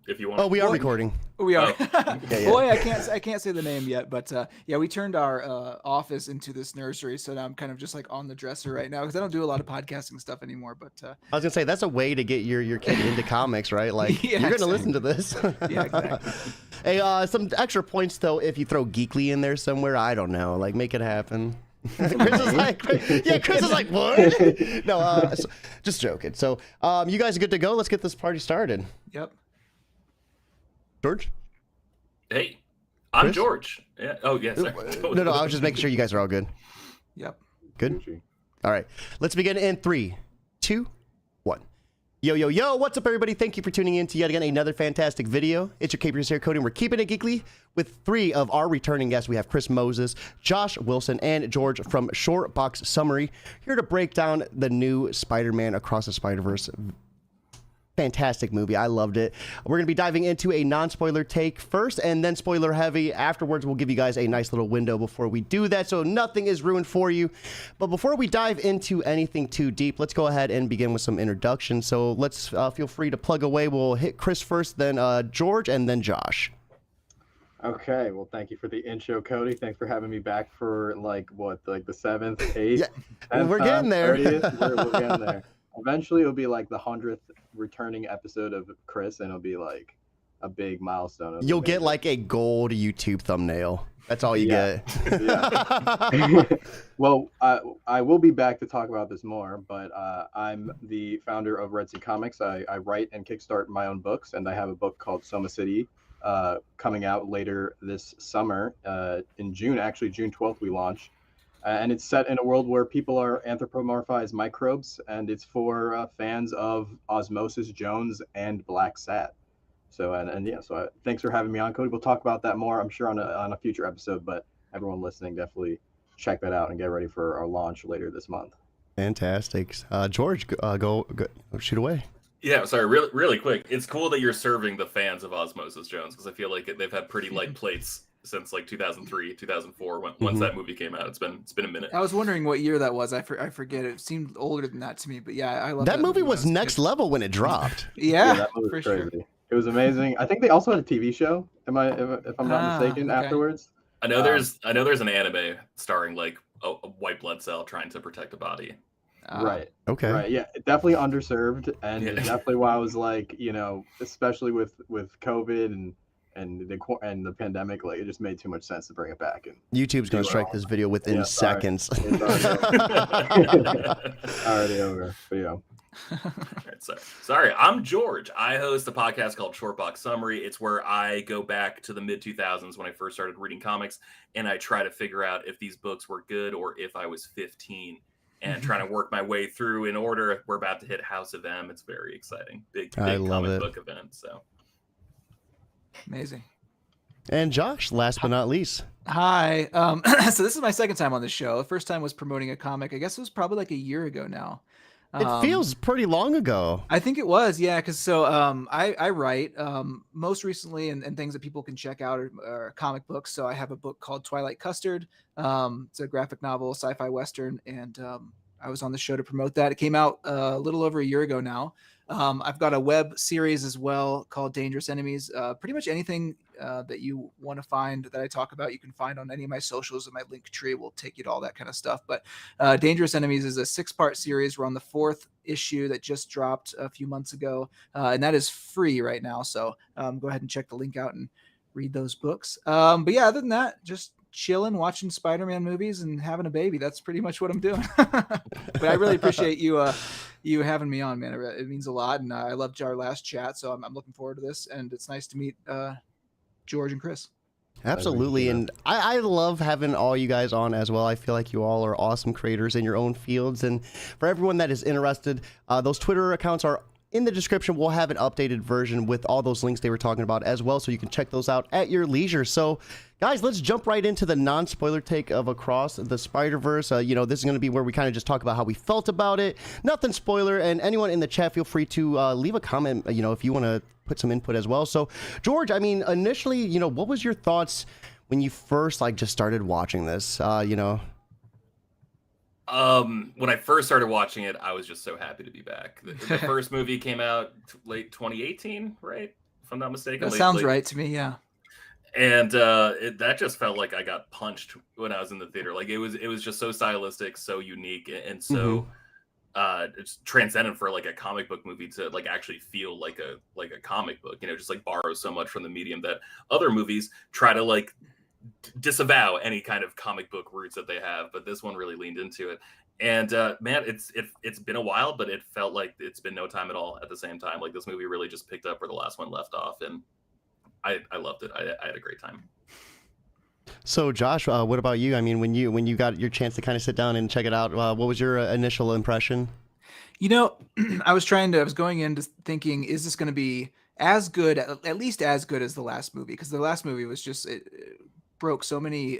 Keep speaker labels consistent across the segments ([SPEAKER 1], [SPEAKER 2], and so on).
[SPEAKER 1] if you want.
[SPEAKER 2] Oh, we are recording.
[SPEAKER 3] We are.
[SPEAKER 2] Yeah.
[SPEAKER 3] Boy, I can't say the name yet, but yeah, we turned our office into this nursery, so now I'm kind of just like on the dresser right now because I don't do a lot of podcasting stuff anymore. But
[SPEAKER 2] I was gonna say that's a way to get your kid into comics, right? Like
[SPEAKER 3] Yeah,
[SPEAKER 2] you're gonna
[SPEAKER 3] exactly.
[SPEAKER 2] listen to this.
[SPEAKER 3] Yeah, exactly.
[SPEAKER 2] Hey, some extra points though if you throw Geekly in there somewhere. I don't know, like make it happen. Chris is like, what? No, just joking. So, you guys are good to go. Let's get this party started.
[SPEAKER 3] Yep.
[SPEAKER 2] George?
[SPEAKER 1] Hey, I'm
[SPEAKER 2] Chris?
[SPEAKER 1] George. Yeah. Oh, yes. Yeah,
[SPEAKER 2] No, I was just making sure you guys are all good.
[SPEAKER 3] Yep.
[SPEAKER 2] Good? All right. Let's begin in 3, 2, 1. Yo, what's up, everybody? Thank you for tuning in to yet again another fantastic video. It's your Capers here, Cody, and we're keeping it geekly with 3 of our returning guests. We have Chris Moses, Josh Wilson, and George from Shortbox Summary, here to break down the new Spider-Man Across the Spider-Verse. Fantastic movie. I loved it. We're going to be diving into a non-spoiler take first and then spoiler heavy. Afterwards, we'll give you guys a nice little window before we do that, so nothing is ruined for you. But before we dive into anything too deep, let's go ahead and begin with some introductions. So let's feel free to plug away. We'll hit Chris first, then George, and then Josh.
[SPEAKER 4] Okay, well, thank you for the intro, Cody. Thanks for having me back for like the 7th, 8th,
[SPEAKER 2] Yeah,
[SPEAKER 4] 10th
[SPEAKER 2] we're getting there.
[SPEAKER 4] 30th. We're getting there. Eventually, it'll be like the 100th returning episode of Chris, and it'll be like a big milestone.
[SPEAKER 2] You'll get like a gold YouTube thumbnail. That's all you get.
[SPEAKER 4] Yeah. Well, I will be back to talk about this more, but I'm the founder of Red Sea Comics. I write and kickstart my own books, and I have a book called Soma City coming out later this summer in June. Actually, June 12th we launch. And it's set in a world where people are anthropomorphized microbes, and it's for fans of Osmosis Jones and Black Sat. So thanks for having me on, Cody. We'll talk about that more, I'm sure, on a future episode. But everyone listening, definitely check that out and get ready for our launch later this month.
[SPEAKER 2] Fantastic. George, go shoot away.
[SPEAKER 1] Yeah, sorry, really quick. It's cool that you're serving the fans of Osmosis Jones, because I feel like they've had pretty light plates since like 2003, 2004, once that movie came out. It's been a minute.
[SPEAKER 3] I was wondering what year that was. I forget. It seemed older than that to me, but yeah, I love
[SPEAKER 2] that movie. Was next level when it dropped.
[SPEAKER 3] Yeah,
[SPEAKER 4] that movie
[SPEAKER 3] for
[SPEAKER 4] was crazy.
[SPEAKER 3] sure.
[SPEAKER 4] It was amazing. I think they also had a TV show. If I'm not mistaken,
[SPEAKER 3] okay.
[SPEAKER 4] afterwards.
[SPEAKER 1] I know there's an anime starring like a white blood cell trying to protect a body.
[SPEAKER 4] Right.
[SPEAKER 2] Okay.
[SPEAKER 4] Right. Yeah. Definitely underserved, and
[SPEAKER 1] Yeah.
[SPEAKER 4] definitely why I was like, especially with COVID and the pandemic, like it just made too much sense to bring it back. And
[SPEAKER 2] YouTube's gonna strike this video within seconds.
[SPEAKER 4] It's already over. But yeah.
[SPEAKER 1] Right, sorry, I'm George. I host a podcast called Shortbox Summary. It's where I go back to the mid 2000s when I first started reading comics, and I try to figure out if these books were good or if I was 15. And trying to work my way through in order. We're about to hit House of M. It's very exciting. Big comic book event. So
[SPEAKER 3] amazing.
[SPEAKER 2] And Josh, last but not least.
[SPEAKER 3] Hi. So this is my second time on the show. The first time was promoting a comic. I guess it was probably like a year ago now.
[SPEAKER 2] It feels pretty long ago.
[SPEAKER 3] I think it was, yeah. Because I write most recently, and things that people can check out are comic books. So I have a book called Twilight Custard. It's a graphic novel, sci-fi western, and I was on the show to promote that. It came out a little over a year ago now. I've got a web series as well called Dangerous Enemies. Pretty much anything that you want to find that I talk about, you can find on any of my socials, and my link tree will take you to all that kind of stuff. But Dangerous Enemies is a 6-part series. We're on the 4th issue that just dropped a few months ago, and that is free right now. So go ahead and check the link out and read those books. But yeah, other than that, just chilling, watching Spider-Man movies and having a baby. That's pretty much what I'm doing. But I really appreciate you having me on, man. It means a lot, and I loved our last chat, so I'm looking forward to this, and it's nice to meet George and Chris.
[SPEAKER 2] Absolutely, and I love having all you guys on as well. I feel like you all are awesome creators in your own fields, and for everyone that is interested, those Twitter accounts are in the description. We'll have an updated version with all those links they were talking about as well, so you can check those out at your leisure. So, guys, let's jump right into the non-spoiler take of Across the Spider-Verse. This is going to be where we kind of just talk about how we felt about it. Nothing spoiler, and anyone in the chat, feel free to leave a comment, if you want to put some input as well. So, George, I mean, initially, what was your thoughts when you first, just started watching this,
[SPEAKER 1] When I first started watching it, I was just so happy to be back. The first movie came out late 2018, right? if I'm not mistaken.
[SPEAKER 3] That sounds right to me. Yeah.
[SPEAKER 1] And that just felt like I got punched when I was in the theater. Like it was just so stylistic, so unique, and so it's transcendent for like a comic book movie to like actually feel like a comic book. You know, just like borrow so much from the medium that other movies try to like disavow any kind of comic book roots that they have, but this one really leaned into it. And man, it's been a while, but it felt like it's been no time at all at the same time. Like this movie really just picked up where the last one left off, and I loved it. I had a great time.
[SPEAKER 2] So Josh, what about you? I mean, when you got your chance to kind of sit down and check it out, what was your initial impression?
[SPEAKER 3] You know, I was going into thinking, is this going to be as good, at least as good as the last movie? Because the last movie was just, it broke so many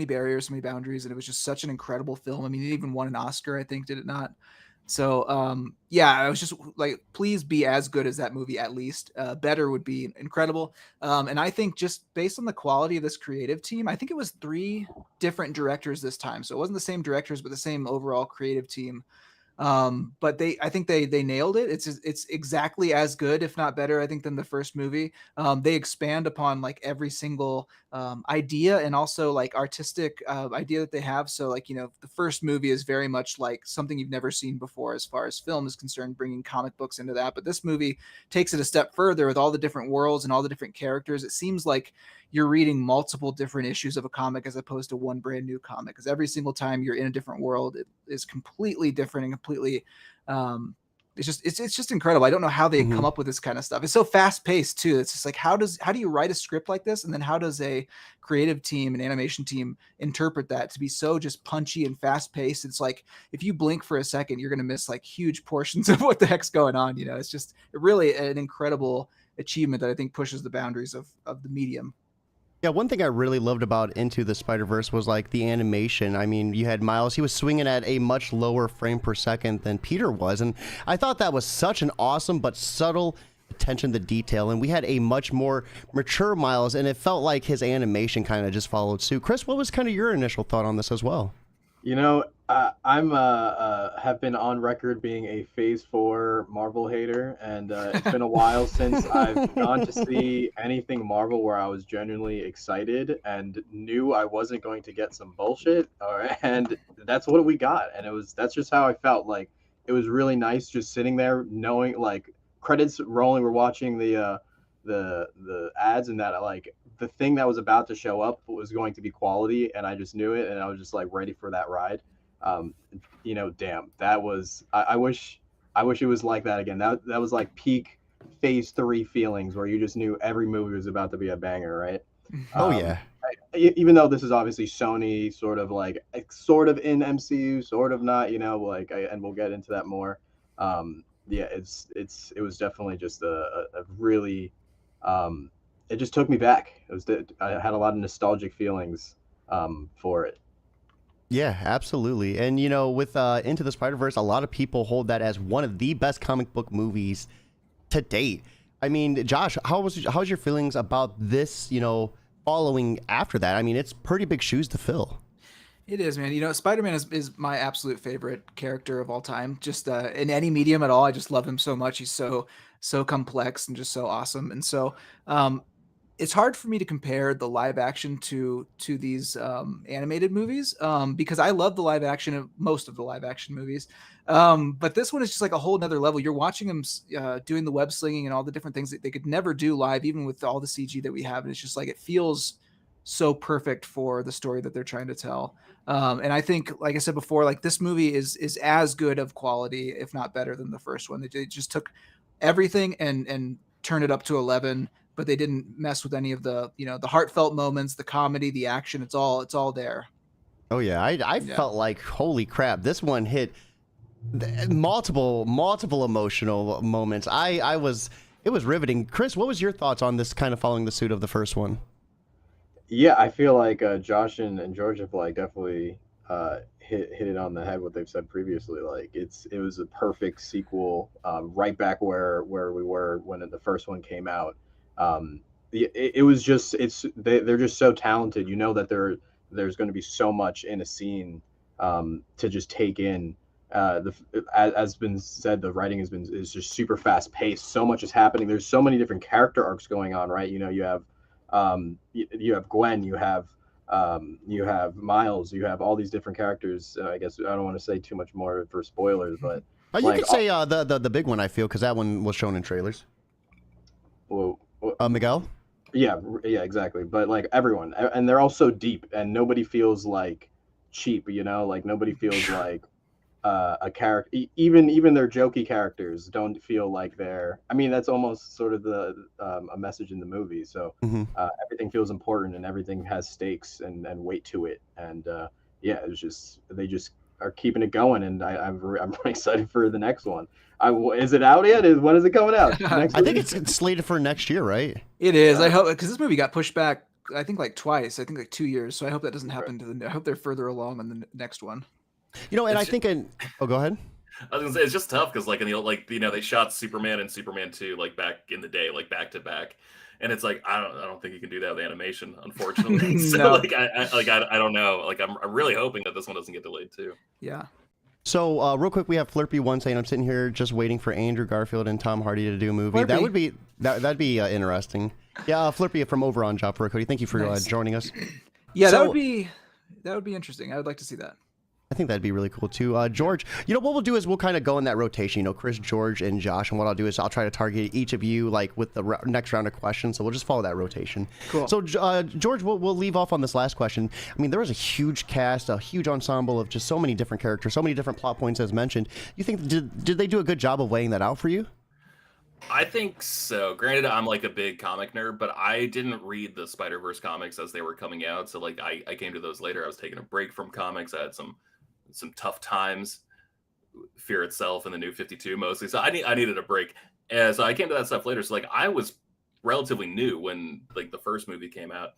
[SPEAKER 3] barriers, so many boundaries, and it was just such an incredible film. I mean, it even won an Oscar, I think, did it not? So yeah, I was just like, please be as good as that movie at least. Better would be incredible. And I think just based on the quality of this creative team, I think it was 3 different directors this time. So it wasn't the same directors, but the same overall creative team. But I think they nailed it. It's exactly as good, if not better, I think, than the first movie. They expand upon like every single idea and also like artistic idea that they have. So like, you know, the first movie is very much like something you've never seen before as far as film is concerned, bringing comic books into that. But this movie takes it a step further with all the different worlds and all the different characters. It seems like you're reading multiple different issues of a comic as opposed to one brand new comic, because every single time you're in a different world, it is completely different and completely it's just incredible. I don't know how they come up with this kind of stuff. It's so fast paced too. It's just like, how do you write a script like this, and then how does a creative team, an animation team, interpret that to be so just punchy and fast paced? It's like if you blink for a second, you're going to miss like huge portions of what the heck's going on. You know, it's just really an incredible achievement that I think pushes the boundaries of the medium.
[SPEAKER 2] Yeah, one thing I really loved about Into the Spider-Verse was like the animation. I mean, you had Miles, he was swinging at a much lower frame per second than Peter was, and I thought that was such an awesome but subtle attention to detail, and we had a much more mature Miles, and it felt like his animation kind of just followed suit. Chris, what was kind of your initial thought on this as well?
[SPEAKER 4] You know, I'm have been on record being a Phase 4 Marvel hater, and it's been a while since I've gone to see anything Marvel where I was genuinely excited and knew I wasn't going to get some bullshit. And that's what we got, and that's just how I felt. Like it was really nice just sitting there knowing, like, credits rolling, we're watching the ads, and that like the thing that was about to show up was going to be quality, and I just knew it, and I was just like ready for that ride. You know, damn, that was I wish it was like that again. That was like peak Phase 3 feelings, where you just knew every movie was about to be a banger, right?
[SPEAKER 2] Oh yeah.
[SPEAKER 4] Even though this is obviously Sony, sort of in MCU, sort of not, you know, like, and we'll get into that more. Yeah, it was definitely just a really it just took me back. I had a lot of nostalgic feelings for it.
[SPEAKER 2] Yeah, absolutely. And you know, with Into the Spider-Verse, a lot of people hold that as one of the best comic book movies to date. I mean, Josh, how's your feelings about this, you know, following after that? I mean, it's pretty big shoes to fill.
[SPEAKER 3] It is, man. You know, Spider-Man is my absolute favorite character of all time. Just in any medium at all, I just love him so much. He's so complex and just so awesome. And so it's hard for me to compare the live action to these animated movies because I love the live action of most of the live action movies. But this one is just like a whole nother level. You're watching them doing the web slinging and all the different things that they could never do live, even with all the CG that we have. And it's just like, it feels so perfect for the story that they're trying to tell. And I think, like I said before, like this movie is as good of quality, if not better, than the first one. They just took everything and turned it up to 11, but they didn't mess with any of the, you know, the heartfelt moments, the comedy, the action. It's all there.
[SPEAKER 2] Oh yeah, I felt like, holy crap, this one hit multiple emotional moments. It was riveting. Chris, what was your thoughts on this, kind of following the suit of the first one?
[SPEAKER 4] Yeah, I feel like Josh and George have like definitely hit it on the head what they've said previously. Like it was a perfect sequel, right back where we were when the first one came out. It was just they're just so talented. You know that there's going to be so much in a scene to just take in. As been said, the writing is just super fast paced. So much is happening. There's so many different character arcs going on, right? You know, you have you have Gwen, you have Miles, you have all these different characters. I guess I don't want to say too much more for spoilers, but
[SPEAKER 2] You could say the big one, I feel, because that one was shown in trailers.
[SPEAKER 4] well,
[SPEAKER 2] Miguel.
[SPEAKER 4] yeah, exactly. But like everyone, and they're all so deep, and nobody feels like cheap. You know, like nobody feels like a character. Even their jokey characters don't feel like they're. I mean, that's almost sort of the a message in the movie. So everything feels important, and everything has stakes and weight to it. And yeah, it's just they just are keeping it going, and I'm really excited for the next one. Is it out yet? When is it coming out? Next
[SPEAKER 2] I think
[SPEAKER 4] week?
[SPEAKER 2] it's slated for next year, right?
[SPEAKER 3] It is. I hope, because this movie got pushed back, I think like twice. I think like 2 years. So I hope that doesn't happen to I hope they're further along on the next one.
[SPEAKER 2] You know, and I think oh, go ahead.
[SPEAKER 1] I was gonna say it's just tough because like in the old, like, you know, they shot Superman and Superman 2 like back in the day, like back to back, and it's like I don't think you can do that with animation, unfortunately. So
[SPEAKER 3] No.
[SPEAKER 1] like I don't know. Like I'm really hoping that this one doesn't get delayed too.
[SPEAKER 3] Yeah.
[SPEAKER 2] So real quick, we have Flirpy1 saying, "I'm sitting here just waiting for Andrew Garfield and Tom Hardy to do a movie."
[SPEAKER 3] Flirpy.
[SPEAKER 2] That would be that'd be interesting. Yeah, Flirpy from over on Job for Cody. Thank you for
[SPEAKER 3] Nice.
[SPEAKER 2] joining us.
[SPEAKER 3] Yeah,
[SPEAKER 2] So-
[SPEAKER 3] that would be interesting. I would like to see that.
[SPEAKER 2] I think that'd be really cool too. George, you know what we'll do is we'll kind of go in that rotation. You know, Chris, George, and Josh. And what I'll do is I'll try to target each of you like with the next round of questions. So we'll just follow that rotation.
[SPEAKER 3] Cool.
[SPEAKER 2] So George, we'll leave off on this last question. I mean, there was a huge cast, a huge ensemble of just so many different characters, so many different plot points as mentioned. You think did they do a good job of laying that out for you?
[SPEAKER 1] I think so. Granted, I'm like a big comic nerd, but I didn't read the Spider-Verse comics as they were coming out. So like I came to those later. I was taking a break from comics. I had some tough times, Fear Itself and the New 52 mostly. So I needed a break. And so I came to that stuff later. So like I was relatively new when like the first movie came out.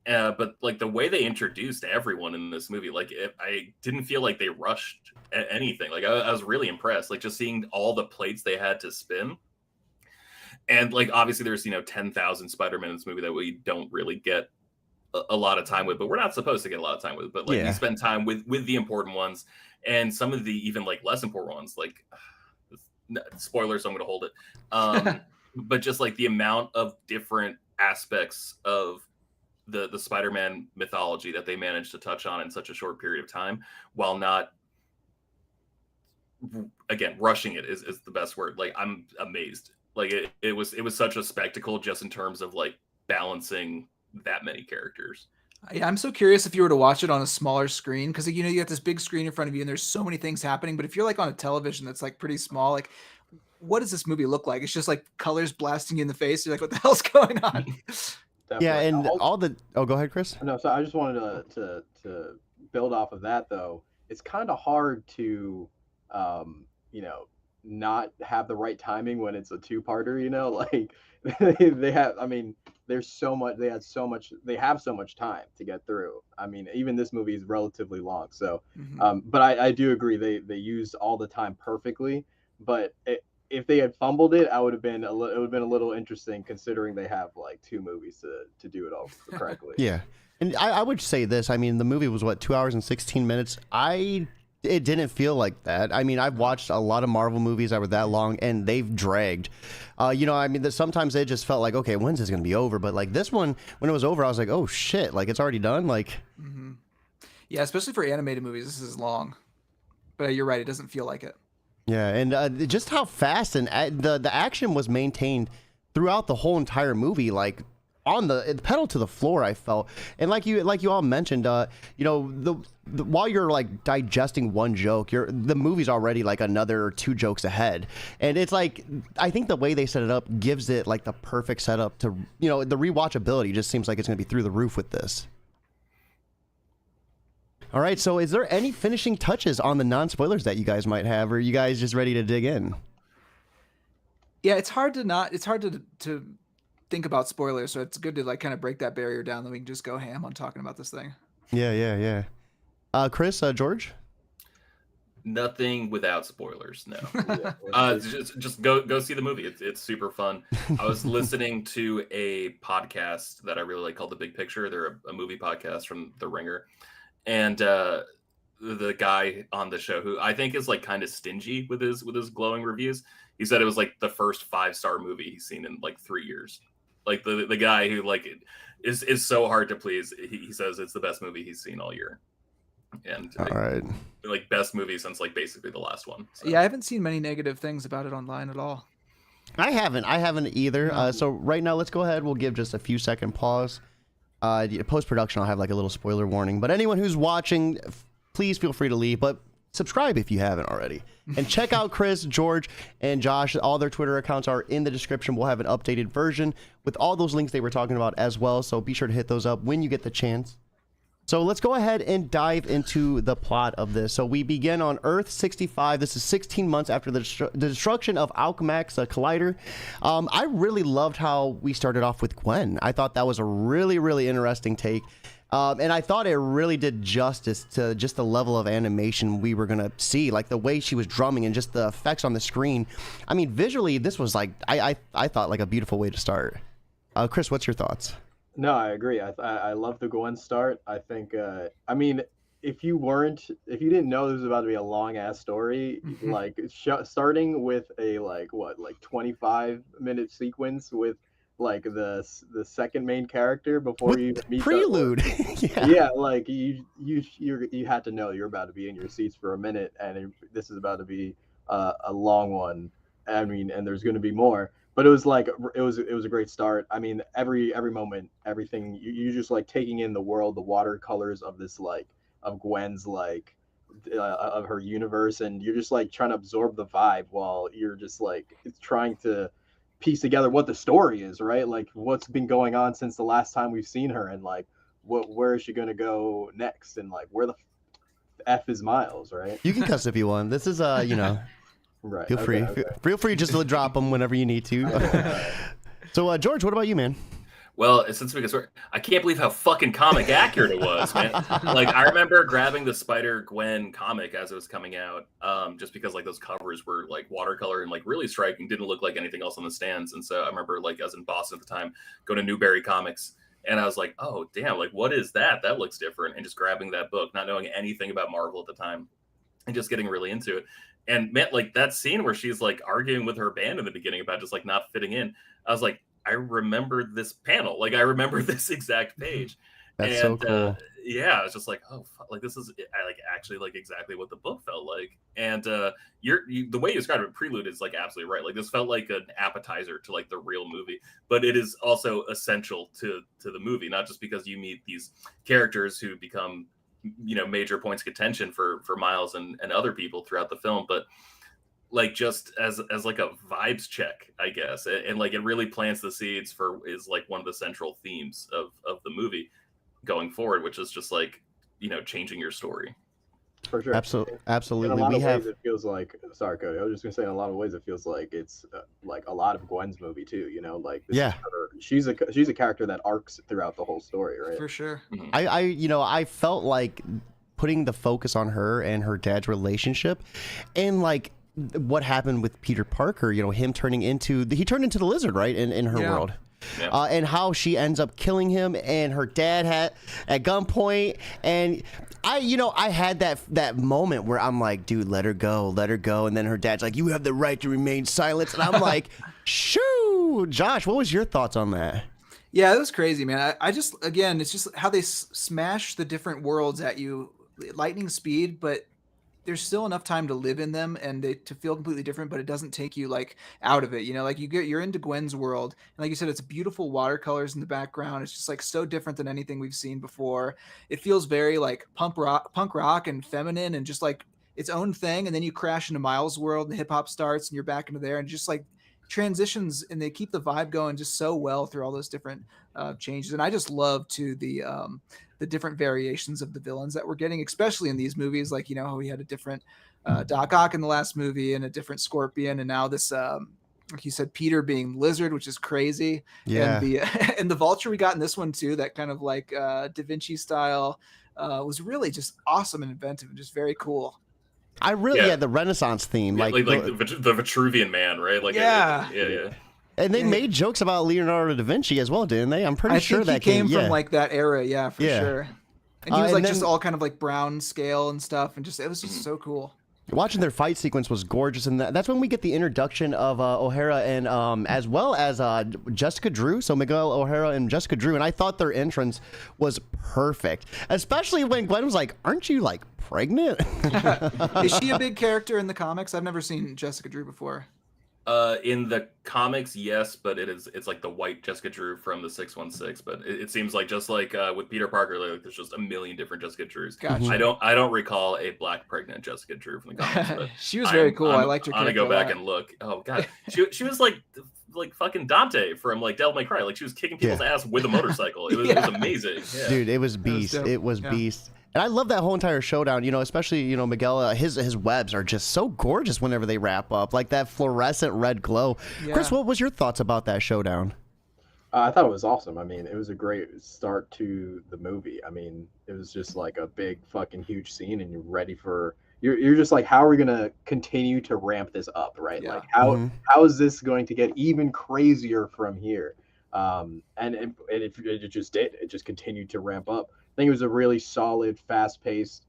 [SPEAKER 1] But like the way they introduced everyone in this movie, like I didn't feel like they rushed anything. Like I was really impressed, like just seeing all the plates they had to spin. And like obviously there's 10,000 Spider-Man in this movie that we don't really get a lot of time with, but we're not supposed to get a lot of time with. But like we spend time with the important ones, and some of the even like less important ones. Like spoilers, so I'm going to hold it. But just like the amount of different aspects of the Spider-Man mythology that they managed to touch on in such a short period of time, while not, again, rushing it is the best word. Like I'm amazed. Like it was such a spectacle just in terms of like balancing that many characters.
[SPEAKER 3] Yeah, I'm so curious if you were to watch it on a smaller screen, because you got this big screen in front of you and there's so many things happening. But if you're like on a television that's like pretty small, like what does this movie look like? It's just like colors blasting you in the face. You're like, what the hell's going on?
[SPEAKER 4] Definitely.
[SPEAKER 2] Yeah, and go ahead, Chris.
[SPEAKER 4] No, so I just wanted to build off of that though. It's kind of hard to not have the right timing when it's a two-parter, like they have, I mean, there's so much, they have so much time to get through. I mean, even this movie is relatively long. So, but I do agree they used all the time perfectly, but if they had fumbled it, it would have been a little interesting considering they have like 2 movies to do it all correctly.
[SPEAKER 2] Yeah. And I would say this, I mean, the movie was what, 2 hours and 16 minutes. It didn't feel like that. I mean, I've watched a lot of Marvel movies that were that long, and they've dragged. I mean, sometimes it just felt like, okay, when's this going to be over? But like this one, when it was over, I was like, oh shit, like it's already done. Like,
[SPEAKER 3] Yeah, especially for animated movies, this is long. But you're right, it doesn't feel like it.
[SPEAKER 2] yeah, and just how fast and the action was maintained throughout the whole entire movie, like on the pedal to the floor, I felt. And like you all mentioned, while you're like digesting one joke, the movie's already like another 2 jokes ahead. And it's like, I think the way they set it up gives it like the perfect setup to, the rewatchability just seems like it's going to be through the roof with this. All right, so is there any finishing touches on the non-spoilers that you guys might have, or are you guys just ready to dig in?
[SPEAKER 3] Yeah, it's hard to think about spoilers, so it's good to like kind of break that barrier down, then we can just go ham on talking about this thing.
[SPEAKER 2] Yeah. Chris, George?
[SPEAKER 1] Nothing without spoilers. No. Just go see the movie. It's super fun. I was listening to a podcast that I really like called The Big Picture. They're a movie podcast from The Ringer, and the guy on the show who I think is like kind of stingy with his glowing reviews. He said it was like the first 5-star movie he's seen in like 3 years. Like the guy who like is so hard to please. He says it's the best movie he's seen all year. And
[SPEAKER 2] all right,
[SPEAKER 1] like best movie since like basically the last one. So.
[SPEAKER 3] Yeah, I haven't seen many negative things about it online at all.
[SPEAKER 2] I haven't either. So right now, let's go ahead. We'll give just a few second pause. Post-production, I'll have like a little spoiler warning. But anyone who's watching, please feel free to leave. But subscribe if you haven't already. And check out Chris, George, and Josh. All their Twitter accounts are in the description. We'll have an updated version with all those links they were talking about as well. So be sure to hit those up when you get the chance. So let's go ahead and dive into the plot of this. So we begin on Earth 65. This is 16 months after the destruction of Alchemax Collider. I really loved how we started off with Gwen. I thought that was a really, really interesting take. And I thought it really did justice to just the level of animation we were going to see, like the way she was drumming and just the effects on the screen. I mean, visually, this was like, I thought like a beautiful way to start. Chris, what's your thoughts?
[SPEAKER 4] No, I agree. I love the Gwen start. I think, I mean, if you didn't know this was about to be a long ass story, like starting with a like 25-minute sequence with like the second main character before
[SPEAKER 2] with
[SPEAKER 4] you meet
[SPEAKER 2] prelude.
[SPEAKER 4] yeah, like you had to know you're about to be in your seats for a minute, and this is about to be a long one. I mean, and there's going to be more. But it was like it was a great start. I mean, every moment, everything you just like taking in the world, the watercolors of this like of Gwen's like of her universe, and you're just like trying to absorb the vibe while you're just like it's trying to piece together what the story is, right? Like what's been going on since the last time we've seen her, and like where is she gonna go next, and like where the F is Miles, right?
[SPEAKER 2] You can cuss if you want. This is you know.
[SPEAKER 4] Right.
[SPEAKER 2] Feel free.
[SPEAKER 4] Okay.
[SPEAKER 2] Feel free just to drop them whenever you need to. So, George, what about you, man?
[SPEAKER 1] Well, since we can sort, I can't believe how fucking comic accurate it was, man. Like I remember grabbing the Spider-Gwen comic as it was coming out, just because like those covers were like watercolor and like really striking, didn't look like anything else on the stands. And so I remember like I was in Boston at the time, going to Newberry Comics, and I was like, oh damn, like what is that? That looks different. And just grabbing that book, not knowing anything about Marvel at the time, and just getting really into it. And man, like that scene where she's like arguing with her band in the beginning about just like not fitting in. I was like, I remember this panel. Like I remember this exact page.
[SPEAKER 2] That's so cool.
[SPEAKER 1] Yeah, I was just like, oh, fuck, like this is like actually like exactly what the book felt like. And the way you described it, Prelude, is like absolutely right. Like this felt like an appetizer to like the real movie, but it is also essential to the movie, not just because you meet these characters who become, you know, major points of contention for Miles and other people throughout the film, but like just as like a vibes check, I guess, and like it really plants the seeds for is like one of the central themes of the movie going forward, which is just like, you know, changing your story.
[SPEAKER 4] For sure.
[SPEAKER 2] Absolutely.
[SPEAKER 4] In a lot of ways, it feels like. Sorry, Cody. I was just gonna say, in a lot of ways, it feels like it's like a lot of Gwen's movie too. You know, like she's a character that arcs throughout the whole story, right?
[SPEAKER 3] For sure.
[SPEAKER 1] Mm-hmm.
[SPEAKER 2] I felt like putting the focus on her and her dad's relationship, and like what happened with Peter Parker. You know, him turned into the lizard, right? In her world.
[SPEAKER 1] Yeah.
[SPEAKER 2] And how she ends up killing him, and her dad had at gunpoint, and I had that moment where I'm like, dude, let her go, and then her dad's like, you have the right to remain silent, and I'm like, shoo. Josh, what was your thoughts on that?
[SPEAKER 3] Yeah, it was crazy, man. I just, again, it's just how they smash the different worlds at you, lightning speed, but there's still enough time to live in them and to feel completely different, but it doesn't take you like out of it. You know, like you're into Gwen's world, and like you said, it's beautiful watercolors in the background. It's just like so different than anything we've seen before. It feels very like punk rock and feminine and just like its own thing. And then you crash into Miles' world and hip hop starts and you're back into there, and just like transitions, and they keep the vibe going just so well through all those different changes. And I just love to the different variations of the villains that we're getting, especially in these movies. Like, you know, how we had a different Doc Ock in the last movie and a different Scorpion, and now this like you said, Peter being Lizard, which is crazy.
[SPEAKER 2] Yeah.
[SPEAKER 3] And the Vulture we got in this one too, that kind of like Da Vinci style, was really just awesome and inventive and just very cool.
[SPEAKER 2] I really had the Renaissance theme,
[SPEAKER 1] Yeah,
[SPEAKER 2] like
[SPEAKER 1] the Vitruvian Man, right? Like
[SPEAKER 3] yeah.
[SPEAKER 1] Yeah.
[SPEAKER 2] And they made jokes about Leonardo da Vinci as well, didn't they? I'm pretty sure
[SPEAKER 3] that
[SPEAKER 2] that
[SPEAKER 3] came from like that era. Yeah, for sure. And he was like just all kind of like brown scale and stuff, and just it was just so cool.
[SPEAKER 2] Watching their fight sequence was gorgeous, and that's when we get the introduction of O'Hara and as well as Jessica Drew. So Miguel O'Hara and Jessica Drew, and I thought their entrance was perfect, especially when Gwen was like, "Aren't you like pregnant?"
[SPEAKER 3] Is she a big character in the comics? I've never seen Jessica Drew before.
[SPEAKER 1] In the comics, yes, but it's like the white Jessica Drew from the 616. But it seems like just like with Peter Parker, like there's just a million different Jessica Drews.
[SPEAKER 3] Gotcha.
[SPEAKER 1] I don't recall a black pregnant Jessica Drew from the comics. But
[SPEAKER 3] she was very cool. I liked her.
[SPEAKER 1] I'm gonna go back and look. Oh god, she was like fucking Dante from like Devil May Cry. Like she was kicking people's ass with a motorcycle. It was amazing. Yeah.
[SPEAKER 2] Dude, it was beast. It was beast. And I love that whole entire showdown, you know, especially, you know, Miguel, his webs are just so gorgeous whenever they wrap up, like that fluorescent red glow. Yeah. Chris, what was your thoughts about that showdown?
[SPEAKER 4] I thought it was awesome. I mean, it was a great start to the movie. I mean, it was just like a big fucking huge scene, and you're ready for, you're just like, how are we going to continue to ramp this up, right? Yeah. Like how is this going to get even crazier from here? And it just did. It just continued to ramp up. I think it was a really solid, fast-paced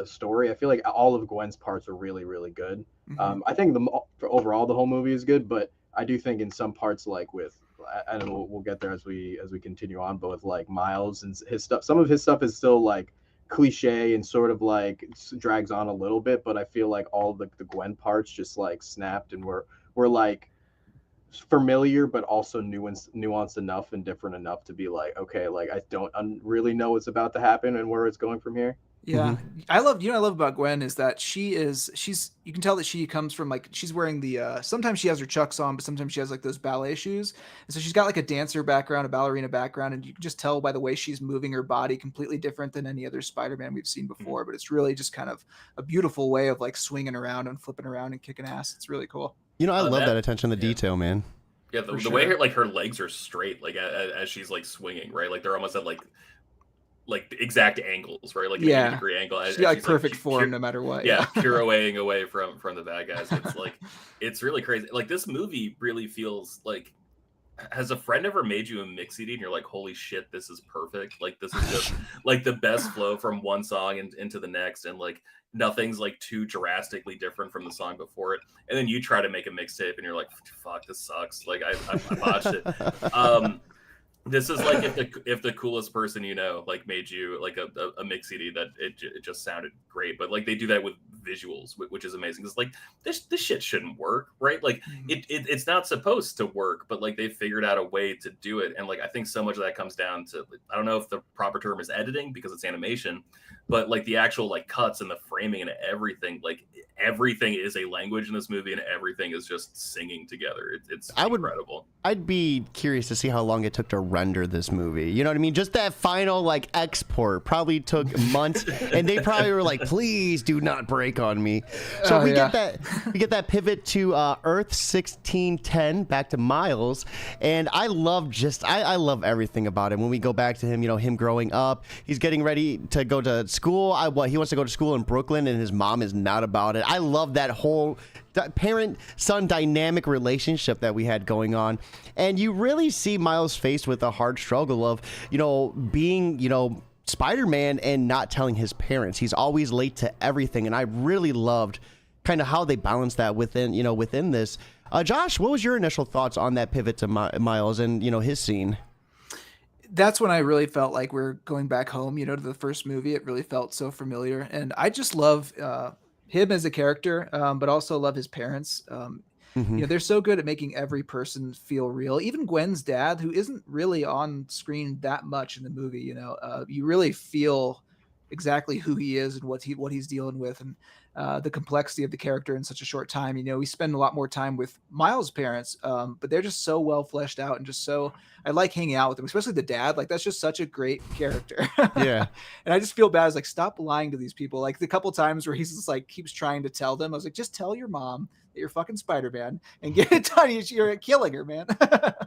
[SPEAKER 4] story. I feel like all of Gwen's parts are really, really good. I think overall the whole movie is good, but I do think in some parts, like with, and we'll get there as we continue on, but with like Miles and his stuff, some of his stuff is still like cliche and sort of like drags on a little bit, but I feel like all the Gwen parts just like snapped and were like familiar, but also nuanced enough and different enough to be like, okay, like I don't really know what's about to happen and where it's going from here.
[SPEAKER 3] Yeah. I love about Gwen is that she's you can tell that she comes from like, she's wearing the sometimes she has her Chucks on, but sometimes she has like those ballet shoes, and so she's got like a dancer background, a ballerina background, and you can just tell by the way she's moving her body completely different than any other Spider-Man we've seen before. But it's really just kind of a beautiful way of like swinging around and flipping around and kicking ass. It's really cool.
[SPEAKER 2] You know, I love that attention to detail, man.
[SPEAKER 1] Yeah, the way her legs are straight, like as she's like swinging, right? Like they're almost at like exact angles, right? Like an 80-degree angle.
[SPEAKER 3] She's like perfect form no matter what.
[SPEAKER 1] Yeah, pirouetting away from the bad guys. It's like, it's really crazy. Like this movie really feels like, has a friend ever made you a mix CD and you're like, holy shit, this is perfect. Like this is just like the best flow from one song into the next, and like nothing's like too drastically different from the song before it. And then you try to make a mixtape and you're like, fuck, this sucks. Like I botched it. This is like if the coolest person you know like made you like a mix CD that it just sounded great, but like they do that with visuals, which is amazing. It's like this shit shouldn't work, right? Like it's not supposed to work, but like they figured out a way to do it. And like I think so much of that comes down to, I don't know if the proper term is editing because it's animation, but like the actual like cuts and the framing and everything, like everything is a language in this movie and everything is just singing together. It's incredible.
[SPEAKER 2] I'd be curious to see how long it took to render this movie. You know what I mean? Just that final like export probably took months, and they probably were like, "Please do not break on me." So we get that pivot to Earth 1610, back to Miles, and I love I love everything about him. When we go back to him, you know, him growing up, he's getting ready to go to school. He wants to go to school in Brooklyn, and his mom is not about it. I love that whole parent-son dynamic relationship that we had going on. And you really see Miles faced with a hard struggle of, you know, being, you know, Spider-Man and not telling his parents. He's always late to everything. And I really loved kind of how they balanced that within this. Josh, what was your initial thoughts on that pivot to Miles and, you know, his scene?
[SPEAKER 3] That's when I really felt like we're going back home, you know, to the first movie. It really felt so familiar. And I just love him as a character, but also love his parents. You know, they're so good at making every person feel real. Even Gwen's dad, who isn't really on screen that much in the movie, you know, you really feel exactly who he is and what he's dealing with, and the complexity of the character in such a short time. You know, we spend a lot more time with Miles' parents, but they're just so well fleshed out and just so, I like hanging out with them, especially the dad. Like that's just such a great character.
[SPEAKER 2] Yeah. And
[SPEAKER 3] I just feel bad. I was like, stop lying to these people. Like the couple times where he's just like keeps trying to tell them, I was like, just tell your mom that you're fucking Spider-Man and get it done. You're killing her, man.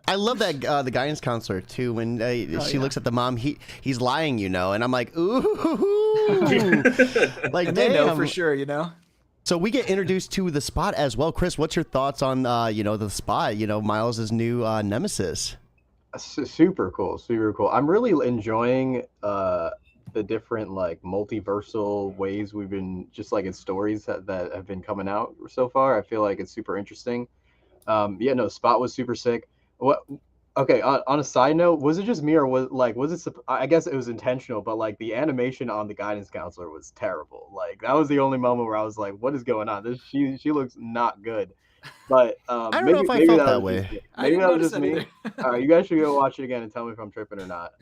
[SPEAKER 2] I love that the guidance counselor too. When she looks at the mom, he's lying, you know, and I'm like, ooh, like
[SPEAKER 3] and they know for sure, you know.
[SPEAKER 2] So we get introduced to the Spot as well. Chris, what's your thoughts on you know, the Spot? You know, Miles' new nemesis.
[SPEAKER 4] Super cool, super cool. I'm really enjoying the different like multiversal ways we've been just like in stories that have been coming out so far. I feel like it's super interesting. Yeah, no, Spot was super sick. What? Okay, on a side note, was it just me or was it? I guess it was intentional, but like the animation on the guidance counselor was terrible. Like that was the only moment where I was like, "What is going on? This she looks not good." But
[SPEAKER 2] I don't know
[SPEAKER 4] maybe
[SPEAKER 2] if I
[SPEAKER 4] maybe
[SPEAKER 2] felt
[SPEAKER 4] that
[SPEAKER 2] that
[SPEAKER 4] was just
[SPEAKER 2] way.
[SPEAKER 4] me.
[SPEAKER 3] I
[SPEAKER 4] Maybe
[SPEAKER 3] didn't
[SPEAKER 4] that was
[SPEAKER 3] notice
[SPEAKER 4] just
[SPEAKER 3] that
[SPEAKER 4] me.
[SPEAKER 3] either.
[SPEAKER 4] All right, you guys should go watch it again and tell me if I'm tripping or not.